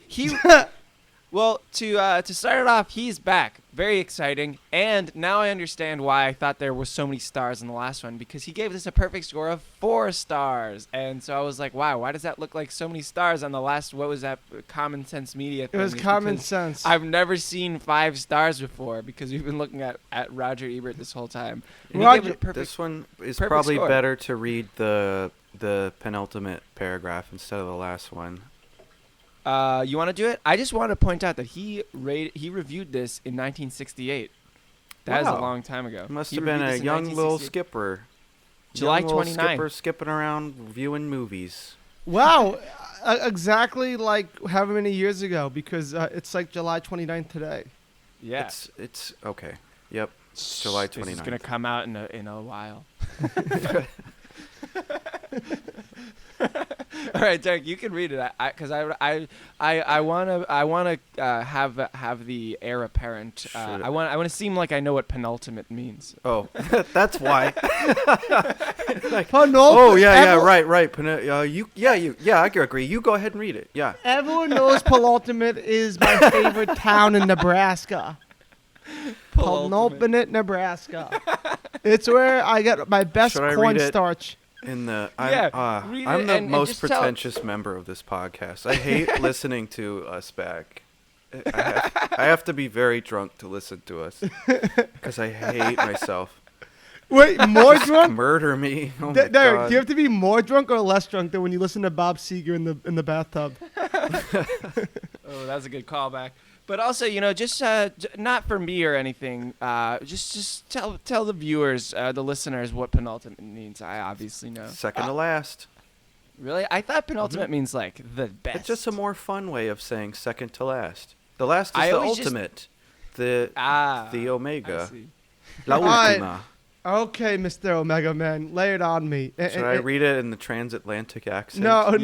S2: Well, to start it off, he's back. Very exciting. And now I understand why I thought there were so many stars in the last one, because he gave this a perfect score of 4 stars. And so I was like, wow, why does that look like so many stars on the last, what was that, Common Sense Media thing?
S1: It was
S2: It's
S1: Common
S2: because
S1: Sense.
S2: I've never seen 5 stars before, because we've been looking at Roger Ebert this whole time. And he gave it a perfect,
S3: this one is
S2: perfect
S3: probably
S2: score.
S3: better to read the penultimate paragraph instead of the last one.
S2: You want to do it? I just want to point out that he reviewed this in 1968. That is a
S3: Wow.
S2: long time ago.
S3: Must
S2: He
S3: have been
S2: reviewed
S3: a
S2: this in
S3: young little
S2: 1968.
S3: skipper.
S2: July
S3: Young little
S2: 29.
S3: skipper skipping around viewing movies.
S1: Wow, exactly like however many years ago, because it's like July 29th today.
S2: Yeah.
S3: It's okay. Yep. July 29th.
S2: This is gonna come out in a while. All right, Derek, you can read it. Because I wanna have the heir apparent. I want to seem like I know what penultimate means.
S3: Oh, that's why.
S1: Penultimate.
S3: Oh yeah, right. I can agree. You go ahead and read it. Yeah.
S1: Everyone knows penultimate is my favorite town in Nebraska. Penultimate, Nebraska. It's where I get my best
S3: Should I read it?
S1: cornstarch.
S3: I'm
S2: read
S3: the
S2: it
S3: most pretentious member of this podcast. I hate listening to us back. I have to be very drunk to listen to us because I hate myself.
S1: Wait, more drunk?
S3: Murder me. Oh my
S1: Derek,
S3: God.
S1: do you have to be more drunk or less drunk than when you listen to Bob Seger in the bathtub?
S2: Oh, that's a good callback. But also, just not for me or anything. Just tell the viewers, the listeners, what penultimate means. I obviously know.
S3: Second to last.
S2: Really? I thought penultimate means like the best.
S3: It's just a more fun way of saying second to last. The last is
S2: I
S3: the
S2: always
S3: ultimate. The Omega.
S2: I see.
S3: La última.
S1: Okay, Mr. Omega Man, lay it on me.
S3: Should I read it in the transatlantic accent?
S1: No.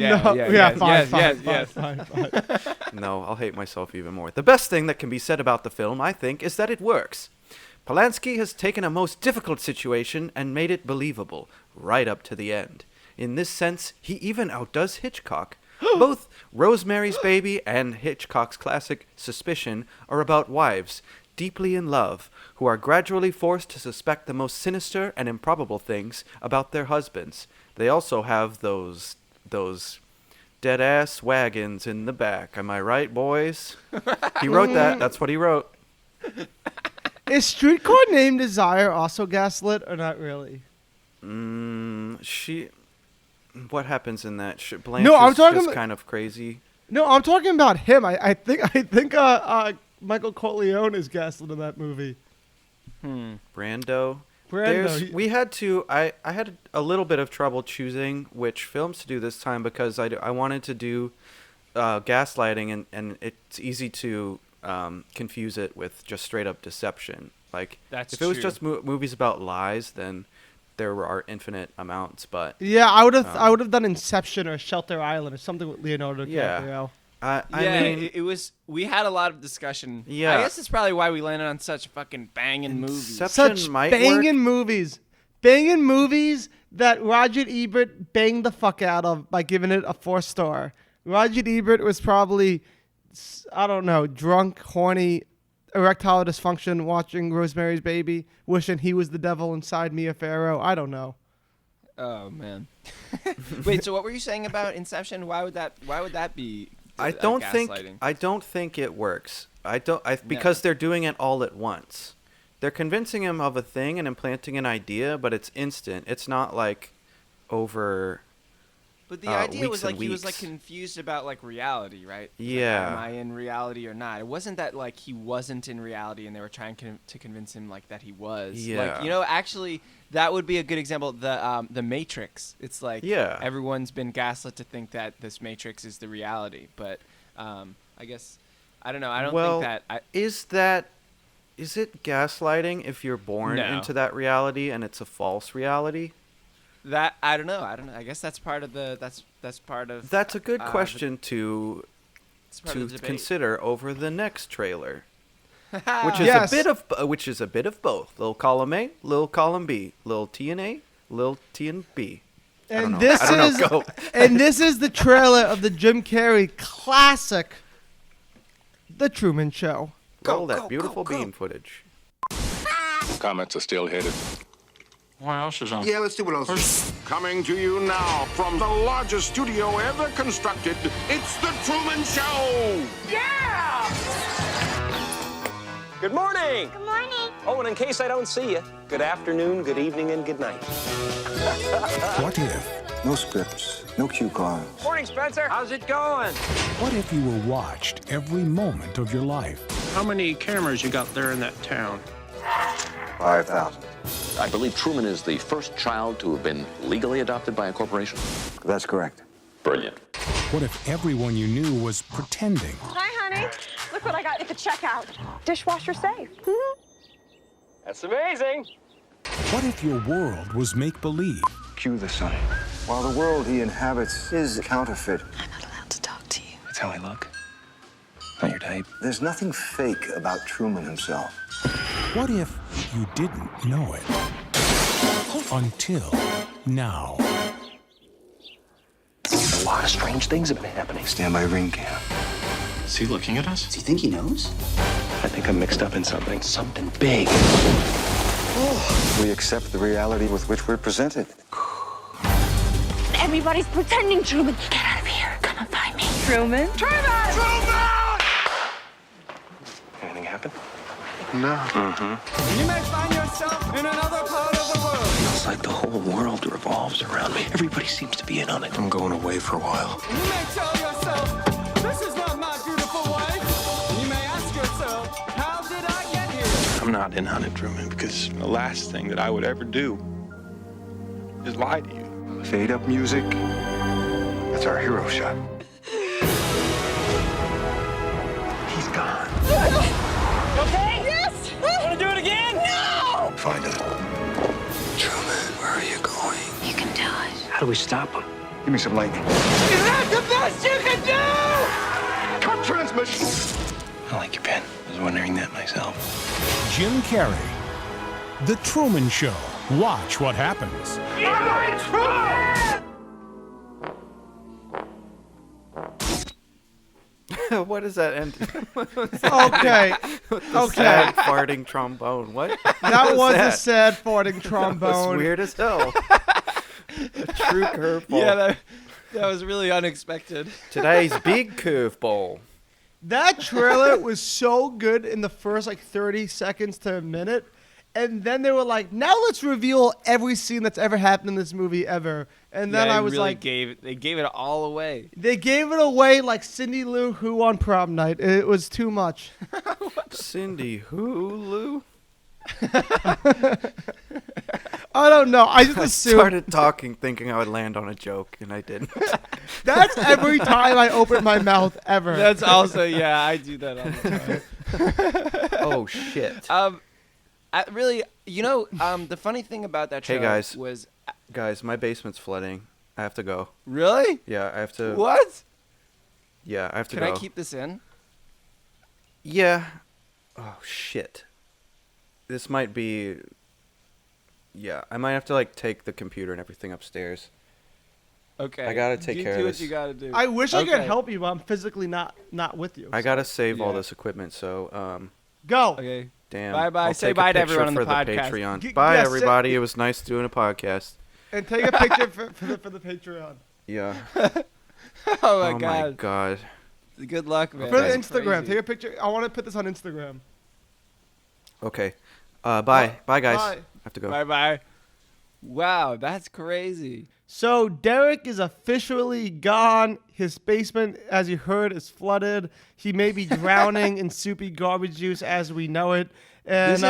S1: Fine.
S3: No, I'll hate myself even more. The best thing that can be said about the film, I think, is that it works. Polanski has taken a most difficult situation and made it believable, right up to the end. In this sense, he even outdoes Hitchcock. Both Rosemary's Baby and Hitchcock's classic Suspicion are about wives, deeply in love, who are gradually forced to suspect the most sinister and improbable things about their husbands. They also have those dead-ass wagons in the back. Am I right, boys? He wrote that. That's what he wrote.
S1: Is Streetcar Named Desire also gaslit or not really?
S3: What happens in that? Blanche
S1: I'm
S3: is
S1: talking
S3: just
S1: about-
S3: kind of crazy.
S1: No, I'm talking about him. I think Michael Corleone is gaslit in that movie.
S3: Brando.
S1: Brando.
S3: We had to. I had a little bit of trouble choosing which films to do this time because I wanted to do Gaslighting, and it's easy to confuse it with just straight up deception. Like if it was just movies about lies, then there are infinite amounts. But
S1: yeah, I would have done Inception or Shelter Island or something with Leonardo DiCaprio.
S3: I mean,
S2: it was. We had a lot of discussion.
S3: Yeah.
S2: I guess it's probably why we landed on such fucking banging movies.
S1: Such banging movies. Banging movies that Roger Ebert banged the fuck out of by giving it a 4-star. Roger Ebert was probably, I don't know, drunk, horny, erectile dysfunction watching Rosemary's Baby, wishing he was the devil inside Mia Farrow. I don't know.
S2: Oh, man. Wait, so what were you saying about Inception? Why would that be?
S3: I don't think it works. Because they're doing it all at once. They're convincing him of a thing and implanting an idea, but it's instant. It's not like over.
S2: But the idea was like
S3: weeks.
S2: He was like confused about like reality, right?
S3: Yeah.
S2: Like, am I in reality or not? It wasn't that like he wasn't in reality and they were trying to convince him like that he was.
S3: Yeah.
S2: Like, actually that would be a good example. The Matrix. It's like everyone's been gaslit to think that this Matrix is the reality, but I guess I don't know. I don't think that. Is it gaslighting if you're born into that reality and it's a false reality? That I don't know. I guess that's part of that's part of.
S3: That's a good question to consider over the next trailer, which is a bit of both. Little column A, little column B, little T and A, little T and B.
S1: And this is the trailer of the Jim Carrey classic, The Truman Show.
S3: Roll that beautiful beam footage.
S12: Comments are still headed.
S13: What else is on?
S12: Yeah, let's see what else is. Coming to you now from the largest studio ever constructed, it's The Truman Show!
S14: Yeah! Good morning!
S9: Good morning.
S14: Oh, and in case I don't see you, good afternoon, good evening, and good night.
S15: What if? No scripts, no cue cards.
S14: Morning, Spencer. How's it going?
S15: What if you were watched every moment of your life?
S13: How many cameras you got there in that town?
S8: 5,000.
S7: I believe Truman is the first child to have been legally adopted by a corporation.
S8: That's correct.
S7: Brilliant.
S15: What if everyone you knew was pretending?
S6: Hi, honey. Look what I got at the checkout. Dishwasher safe.
S14: That's amazing.
S15: What if your world was make-believe?
S8: Cue the sun.
S15: while the world he inhabits is counterfeit.
S6: I'm not allowed to talk to you.
S15: That's how I look. Not your type. There's nothing fake about Truman himself.
S16: What if you didn't know it? Until now.
S15: A lot of strange things have been happening. Stand by ring cam.
S13: Is he looking at us?
S8: Does he think he knows?
S15: I think I'm mixed up in something. Something big. We accept the reality with which we're presented.
S6: Everybody's pretending, Truman. Get out of here. Come and find me. Truman?
S15: Anything happen?
S10: No.
S15: Mm-hmm.
S1: You may find yourself in another part of the world.
S15: It's like the whole world revolves around me. Everybody seems to be in on it. I'm going away for a while.
S1: You may tell yourself, this is not my beautiful wife. You may ask yourself, how did I get here?
S13: I'm not in on it, Truman, because the last thing that I would ever do is lie to you.
S15: Fade up music. That's our hero shot. He's gone.
S6: Okay? Yes! Want to do it again? No!
S15: Find him. Truman, where are you going?
S6: You can do it.
S15: How do we stop him? Give me some lightning.
S1: Is that the best you can do?
S15: Cut transmission! I like your pen. I was wondering that myself.
S16: Jim Carrey. The Truman Show. Watch what happens.
S3: What is that end?
S1: Okay. Okay.
S3: Sad farting trombone. What?
S1: That was a
S3: that?
S1: sad farting
S3: That
S1: trombone.
S3: was weird as hell. A true curveball.
S2: Yeah, that was really unexpected.
S3: Today's big curveball.
S1: That trailer was so good in the first like 30 seconds to a minute. And then they were like, now let's reveal every scene that's ever happened in this movie ever. And then I was
S2: really
S1: like,
S2: they gave it all away.
S1: they gave it away like Cindy Lou Who on prom night. It was too much.
S3: Cindy Hulu?
S1: I don't know. I just
S3: I
S1: assumed.
S3: started talking thinking I would land on a joke, and I didn't.
S1: That's every time I open my mouth ever.
S2: That's also, yeah, I do that all the time.
S3: Oh, shit.
S2: Really, the funny thing about that show
S3: Hey, guys.
S2: was...
S3: Guys, my basement's flooding. I have to go.
S2: Really?
S3: Yeah, I have to...
S2: What?
S3: Yeah, I have to
S2: Can
S3: go.
S2: I keep this in?
S3: Yeah. Oh, shit. This might be... Yeah, I might have to, take the computer and everything upstairs.
S2: Okay.
S3: I gotta take care of this.
S2: Do what you gotta do.
S1: I wish I could
S2: Okay.
S1: help you, but I'm physically not with you.
S3: I gotta save all
S2: Yeah.
S3: this equipment, so,
S1: Go.
S2: Okay.
S3: damn.
S2: Bye-bye.
S3: I'll
S2: Say
S3: take
S2: bye
S3: a
S2: to everyone on
S3: picture
S2: the
S3: for
S2: podcast.
S3: Patreon. Bye,
S1: yeah,
S3: everybody. It was nice doing a podcast.
S1: And take a picture for the Patreon.
S3: Yeah.
S2: Oh, my
S3: Oh,
S2: God.
S3: my God.
S2: Good luck, man.
S1: For the
S2: That's
S1: Instagram.
S2: crazy.
S1: Take a picture. I want to put this on Instagram.
S3: Okay. Bye. Bye, guys.
S1: Bye.
S3: I have to go.
S2: Bye-bye. Wow, that's crazy.
S1: So Derek is officially gone. His basement, as you heard, is flooded. He may be drowning in soupy garbage juice as we know it. And
S2: This is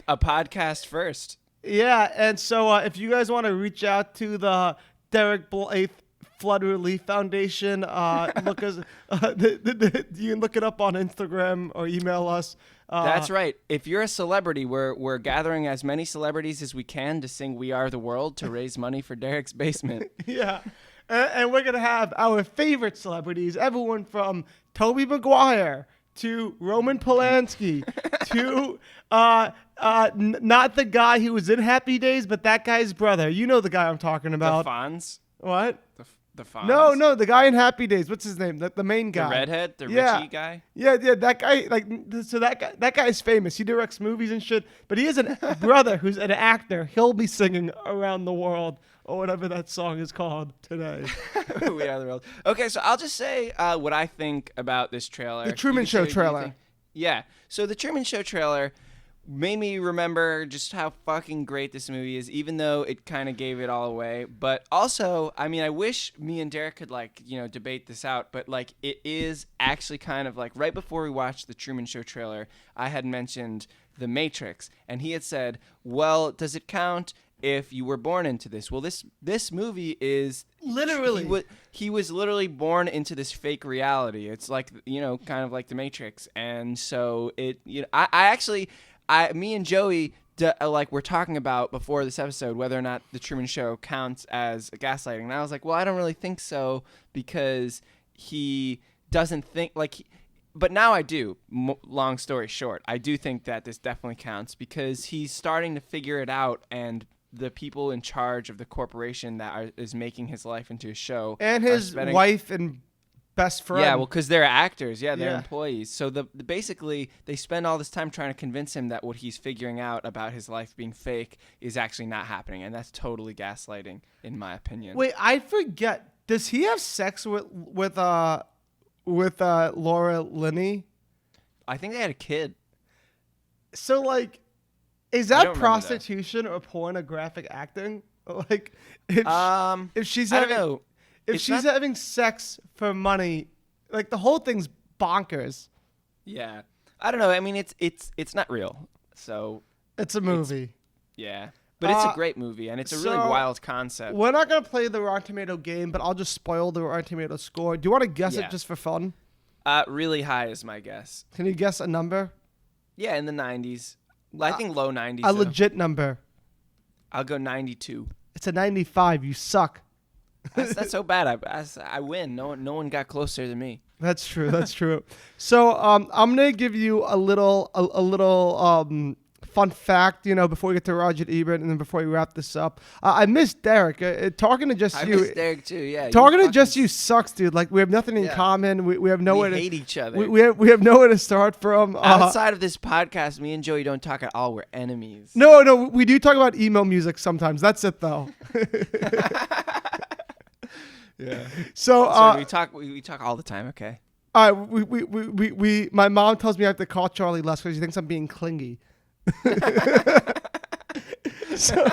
S2: a podcast first.
S1: yeah, and so if you guys want to reach out to the Derek Blythe Flood Relief Foundation, look us. You can look it up on Instagram or email us.
S2: That's right. If you're a celebrity, we're gathering as many celebrities as we can to sing "We Are the World" to raise money for Derek's basement.
S1: Yeah. And we're going to have our favorite celebrities, everyone from Tobey Maguire to Roman Polanski to not the guy who was in Happy Days, but that guy's brother. You know the guy I'm talking about.
S2: The Fonz?
S1: What?
S2: The Fonz?
S1: No, the guy in Happy Days. What's his name? The main guy.
S2: The redhead? The
S1: Yeah.
S2: Richie guy?
S1: Yeah, that guy. That guy's famous. He directs movies and shit. But he has a brother who's an actor. He'll be singing "Around the World" or whatever that song is called today.
S2: We Are the World. Okay, so I'll just say what I think about this trailer.
S1: The Truman
S2: You can
S1: Show
S2: say what you
S1: trailer.
S2: think. Yeah. So the Truman Show trailer made me remember just how fucking great this movie is, even though it kind of gave it all away. But also, I mean, I wish me and Derek could debate this out, but it is actually kind of right before we watched the Truman Show trailer, I had mentioned The Matrix, and he had said, well, does it count if you were born into this? Well, this movie is
S1: Literally.
S2: he was literally born into this fake reality. It's kind of like The Matrix. And so me and Joey like we're talking about before this episode, whether or not the Truman Show counts as gaslighting. And I was like, well, I don't really think so because he doesn't think but now I do. Long story short, I do think that this definitely counts because he's starting to figure it out, and the people in charge of the corporation that is making his life into a show
S1: and his wife and best friend.
S2: Yeah, well, because they're actors. Yeah, they're employees. So basically, they spend all this time trying to convince him that what he's figuring out about his life being fake is actually not happening, and that's totally gaslighting, in my opinion.
S1: Wait, I forget. Does he have sex with Laura Linney?
S2: I think they had a kid.
S1: So, like, is that prostitution or pornographic acting? Like, if she's
S2: I
S1: having,
S2: don't know.
S1: if she's having sex for money, like the whole thing's bonkers.
S2: Yeah, I don't know. I mean, it's not real, so
S1: it's a movie.
S2: But it's a great movie, and it's a really wild concept.
S1: We're not gonna play the Rotten Tomato game, but I'll just spoil the Rotten Tomato score. Do you want to guess it just for fun?
S2: Really high is my guess.
S1: Can you guess a number?
S2: Yeah, in the 90s. I think low 90s.
S1: A legit number.
S2: I'll go 92.
S1: It's a 95. You suck.
S2: That's so bad. I win. No one got closer than me.
S1: That's true. That's true. So I'm gonna give you a little fun fact, before we get to Roger Ebert, and then before we wrap this up. I miss Derek. Talking to just you.
S2: I miss Derek too. Yeah.
S1: Talking to just you sucks, dude. Like we have nothing in common. We have nowhere to
S2: hate each other.
S1: We have nowhere to start from.
S2: Outside of this podcast, me and Joey don't talk at all. We're enemies.
S1: No, we do talk about emo music sometimes. That's it though.
S2: Yeah.
S1: So
S2: we talk all the time. Okay.
S1: All right. We my mom tells me I have to call Charlie less because she thinks I'm being clingy. So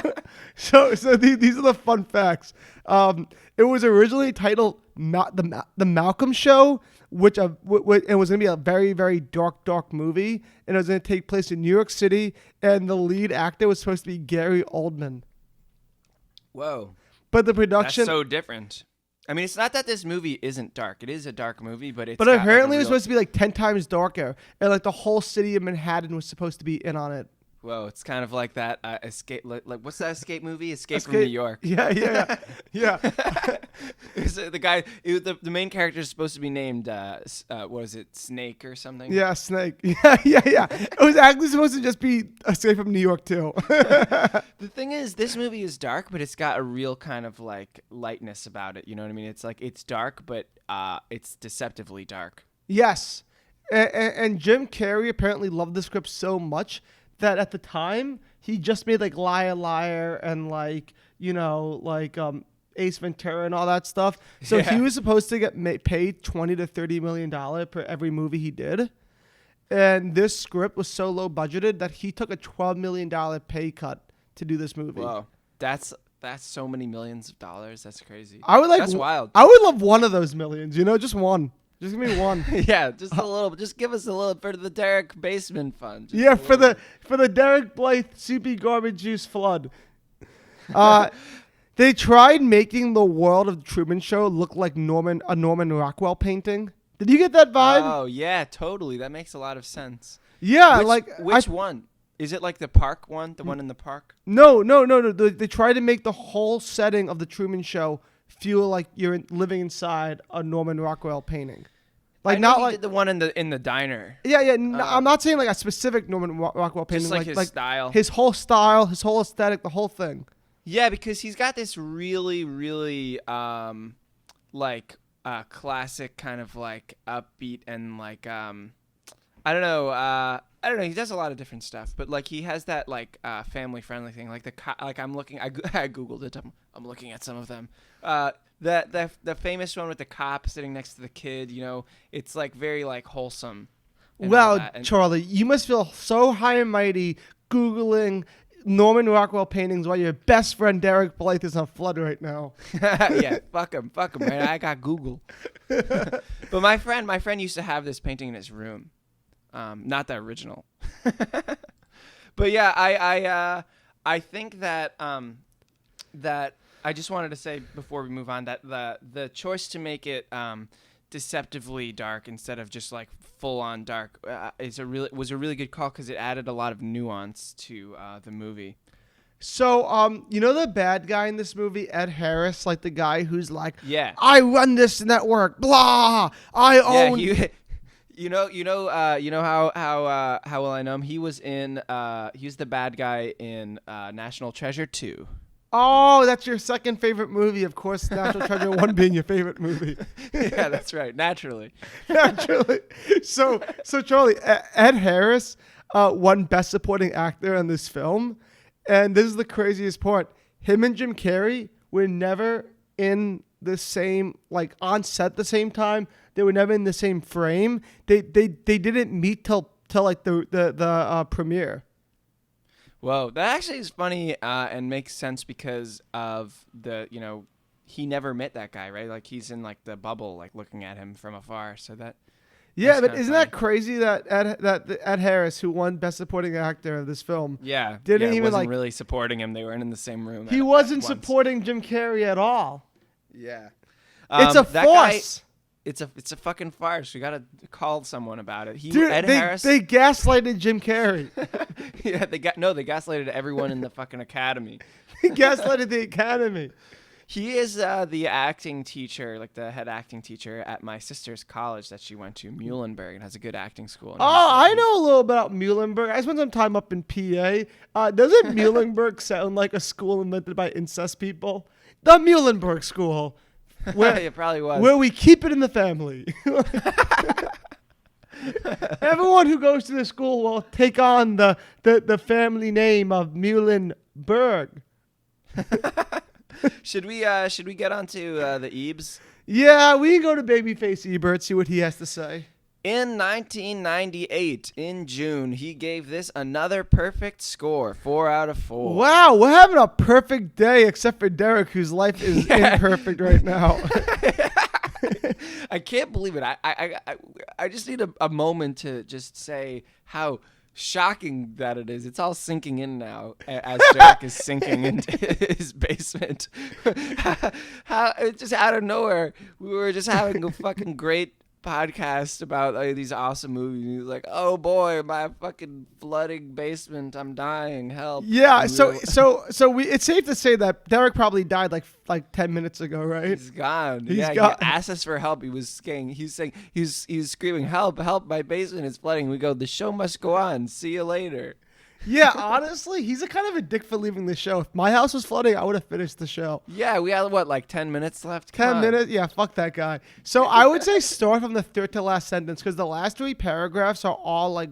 S1: these are the fun facts. It was originally titled the Malcolm Show, which it was going to be a very, very dark movie, and it was going to take place in New York City, and the lead actor was supposed to be Gary Oldman.
S2: Whoa!
S1: But the production
S2: that's so different. I mean, it's not that this movie isn't dark. It is a dark movie, but
S1: But apparently it was supposed to be like 10 times darker, and like the whole city of Manhattan was supposed to be in on it.
S2: Whoa, it's kind of like that escape. Like what's that escape movie? Escape from New York.
S1: Yeah.
S2: The guy, the main character is supposed to be named, what is it, Snake or something?
S1: Yeah, Snake. Yeah. It was actually supposed to just be Escape from New York too.
S2: The thing is, this movie is dark, but it's got a real kind of like lightness about it. You know what I mean? It's like it's dark, but it's deceptively dark.
S1: Yes, and Jim Carrey apparently loved the script so much that at the time he just made like Liar Liar and like Ace Ventura and all that stuff. So he was supposed to get paid $20 to $30 million per every movie he did, and this script was so low budgeted that he took a $12 million pay cut to do this movie.
S2: Wow, that's so many millions of dollars. That's crazy.
S1: That's
S2: wild.
S1: I would love one of those millions. Just one. Just give me one.
S2: Yeah, just a little. Just give us a little for the Derek Basement Fund.
S1: For the Derek Blythe Soupy Garbage Juice Flood. They tried making the world of the Truman Show look like a Norman Rockwell painting. Did you get that vibe?
S2: Oh yeah, totally. That makes a lot of sense.
S1: Yeah,
S2: which one? Is it like the park one? The one in the park?
S1: No. They tried to make the whole setting of the Truman Show feel like you're living inside a Norman Rockwell painting.
S2: Like not like the one in the diner.
S1: Yeah. I'm not saying like a specific Norman Rockwell painting.
S2: Just like his style,
S1: his whole style, his whole aesthetic, the whole thing.
S2: Yeah, because he's got this really, really classic kind of like upbeat and like I don't know. He does a lot of different stuff, but like he has that like family friendly thing. Like I'm looking. I googled it. I'm looking at some of them. The famous one with the cop sitting next to the kid. It's like very like wholesome.
S1: Well, Charlie, you must feel so high and mighty Googling Norman Rockwell paintings while your best friend Derek Blythe is on flood right now.
S2: Yeah, fuck him, man. I got Google. But my friend used to have this painting in his room. Not the original. But yeah, I think that that I just wanted to say before we move on that the choice to make it deceptively dark instead of just like full on dark was a really good call because it added a lot of nuance to the movie.
S1: So, you know the bad guy in this movie, Ed Harris, like the guy who's like,
S2: Yeah.
S1: I run this network, blah, I own.
S2: Yeah, you know how well I know him. He was the bad guy in National Treasure 2.
S1: Oh, that's your second favorite movie, of course. National Treasure 1 being your favorite movie.
S2: Yeah, that's right. Naturally.
S1: So Charlie, Ed Harris won Best Supporting Actor in this film. And this is the craziest part. Him and Jim Carrey were never in the same, like on set at the same time. They were never in the same frame. They didn't meet till like the premiere.
S2: Whoa, that actually is funny and makes sense because of he never met that guy, right? Like he's in like the bubble, like looking at him from afar. So that.
S1: Yeah, but isn't that crazy that Ed Harris, who won Best Supporting Actor of this film,
S2: wasn't really supporting him. They weren't in the same room.
S1: He wasn't supporting Jim Carrey at all.
S2: Yeah,
S1: it's a farce.
S2: It's a fucking farce. We gotta call someone about it.
S1: Ed Harris. They gaslighted Jim Carrey.
S2: Yeah, they gaslighted everyone in the fucking academy.
S1: They gaslighted the academy.
S2: He is the acting teacher, like the head acting teacher at my sister's college that she went to, Muhlenberg, and has a good acting school.
S1: I know a little about Muhlenberg. I spent some time up in PA. Doesn't Muhlenberg sound like a school invented by incest people? The Muhlenberg School. Where,
S2: it probably was.
S1: Where we keep it in the family. Everyone who goes to the school will take on the family name of Muhlenberg.
S2: Should we get onto the Ebes?
S1: Yeah, we can go to Babyface Ebert, see what he has to say.
S2: In 1998, in June, he gave this another perfect score, 4 out of 4.
S1: Wow, we're having a perfect day, except for Derek, whose life is imperfect right now.
S2: I can't believe it. I just need a moment to just say how shocking that it is. It's all sinking in now as Derek is sinking into his basement. How it's just out of nowhere. We were just having a fucking great podcast about these awesome movies. He was like, "Oh boy, my fucking flooding basement. I'm dying. Help."
S1: Yeah. So it's safe to say that Derek probably died like 10 minutes ago, right?
S2: He's gone. He asked us for help. He was saying, he was screaming, "Help! Help! My basement is flooding." We go, "The show must go on. See you later."
S1: Yeah, honestly, he's a kind of a dick for leaving the show. If my house was flooding, I would have finished the show.
S2: Yeah, we had, like 10 minutes left?
S1: 10 minutes? Yeah, fuck that guy. So I would say start from the third to last sentence, because the last 3 paragraphs are all like...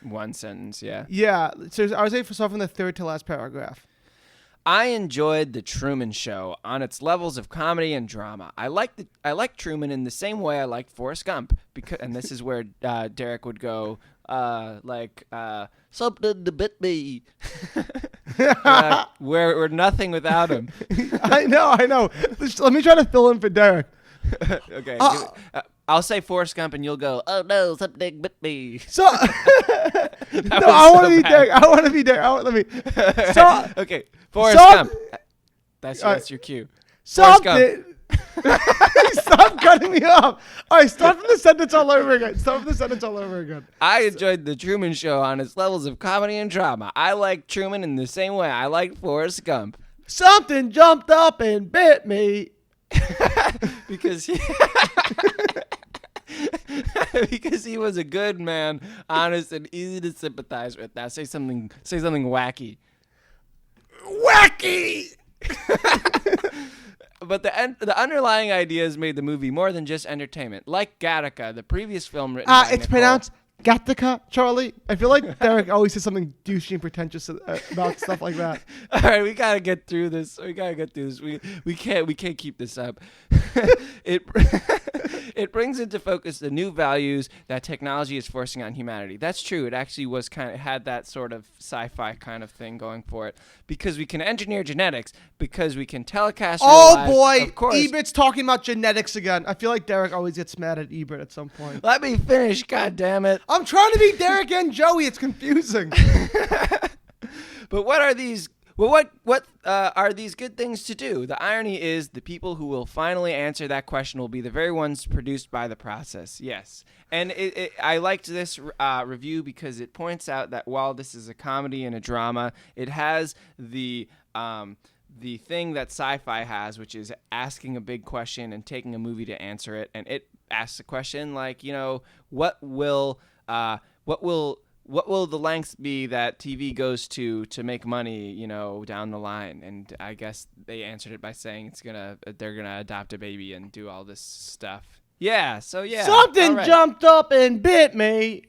S2: one sentence, yeah.
S1: Yeah, so I would say start from the third to last paragraph.
S2: I enjoyed The Truman Show on its levels of comedy and drama. I like Truman in the same way I liked Forrest Gump, and this is where Derek would go... something to bit me. We're nothing without him.
S1: I know. Let me try to fill in for Derek.
S2: Okay. I'll say Forrest Gump and you'll go, "Oh no, something bit me."
S1: So no, I want to be Derek. Let me. So
S2: okay, Forrest Gump. That's your cue. Forrest Gump.
S1: Stop cutting me off. All right, start from the sentence all over again.
S2: I enjoyed The Truman Show on its levels of comedy and drama. I like Truman in the same way I like Forrest Gump.
S1: Something jumped up and bit me.
S2: because he was a good man, honest and easy to sympathize with. Now say something wacky.
S1: Wacky.
S2: But the underlying ideas made the movie more than just entertainment. Like Gattaca, the previous film written by
S1: it's pronounced Gattaca, Charlie. I feel like Derek always says something douchey and pretentious about stuff like that.
S2: All right, we gotta get through this. We can't keep this up. It brings into focus the new values that technology is forcing on humanity. That's true. It actually had that sort of sci-fi kind of thing going for it, because we can engineer genetics, because we can telecast.
S1: Oh boy, of course. Ebert's talking about genetics again. I feel like Derek always gets mad at Ebert at some point.
S2: Let me finish, God damn it!
S1: I'm trying to be Derek and Joey. It's confusing.
S2: But what are these Well, what are these good things to do? The irony is the people who will finally answer that question will be the very ones produced by the process. Yes. And I liked this review because it points out that while this is a comedy and a drama, it has the thing that sci-fi has, which is asking a big question and taking a movie to answer it. And it asks a question like, what will the lengths be that TV goes to make money, down the line? And I guess they answered it by saying they're gonna adopt a baby and do all this stuff. Yeah. So yeah.
S1: Something jumped up and bit me.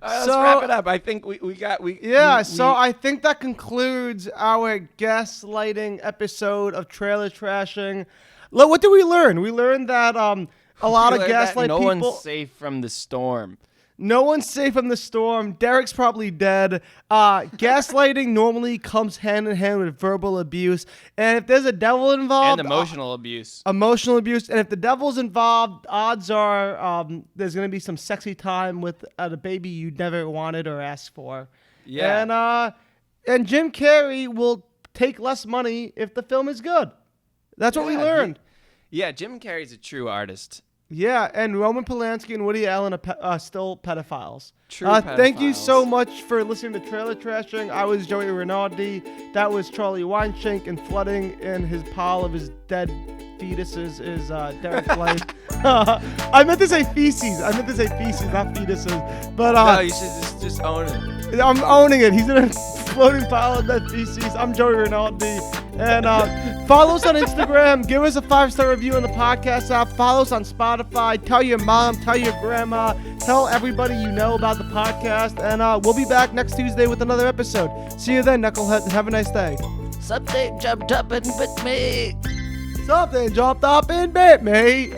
S2: Let's wrap it up. I think
S1: I think that concludes our gaslighting episode of Trailer Trashing. Look, what did we learn? We learned that a lot of gaslight
S2: no
S1: people.
S2: No one's safe from the storm.
S1: No one's safe from the storm. Derek's probably dead. Gaslighting normally comes hand in hand with verbal abuse. And if there's a devil involved...
S2: And emotional abuse.
S1: Emotional abuse. And if the devil's involved, odds are there's going to be some sexy time with a baby you never wanted or asked for.
S2: Yeah.
S1: And Jim Carrey will take less money if the film is good. That's what we learned.
S2: Jim Carrey's a true artist.
S1: Yeah, and Roman Polanski and Woody Allen are still pedophiles.
S2: True pedophiles.
S1: Thank you so much for listening to Trailer Trashing. I was Joey Rinaldi. That was Charlie Weinschenk, and flooding in his pile of his dead fetuses is Derek Blake. I meant to say feces. Not fetuses. But
S2: no, you should just own it.
S1: I'm owning it. He's in a floating pile of dead feces. I'm Joey Rinaldi. And follow us on Instagram. Give us a 5-star review on the podcast app. Follow us on Spotify. Tell your mom. Tell your grandma. Tell everybody you know about the podcast. And we'll be back next Tuesday with another episode. See you then, knuckleheads. Have a nice day.
S11: Something jumped up and bit me.
S1: Something jumped up and bit me.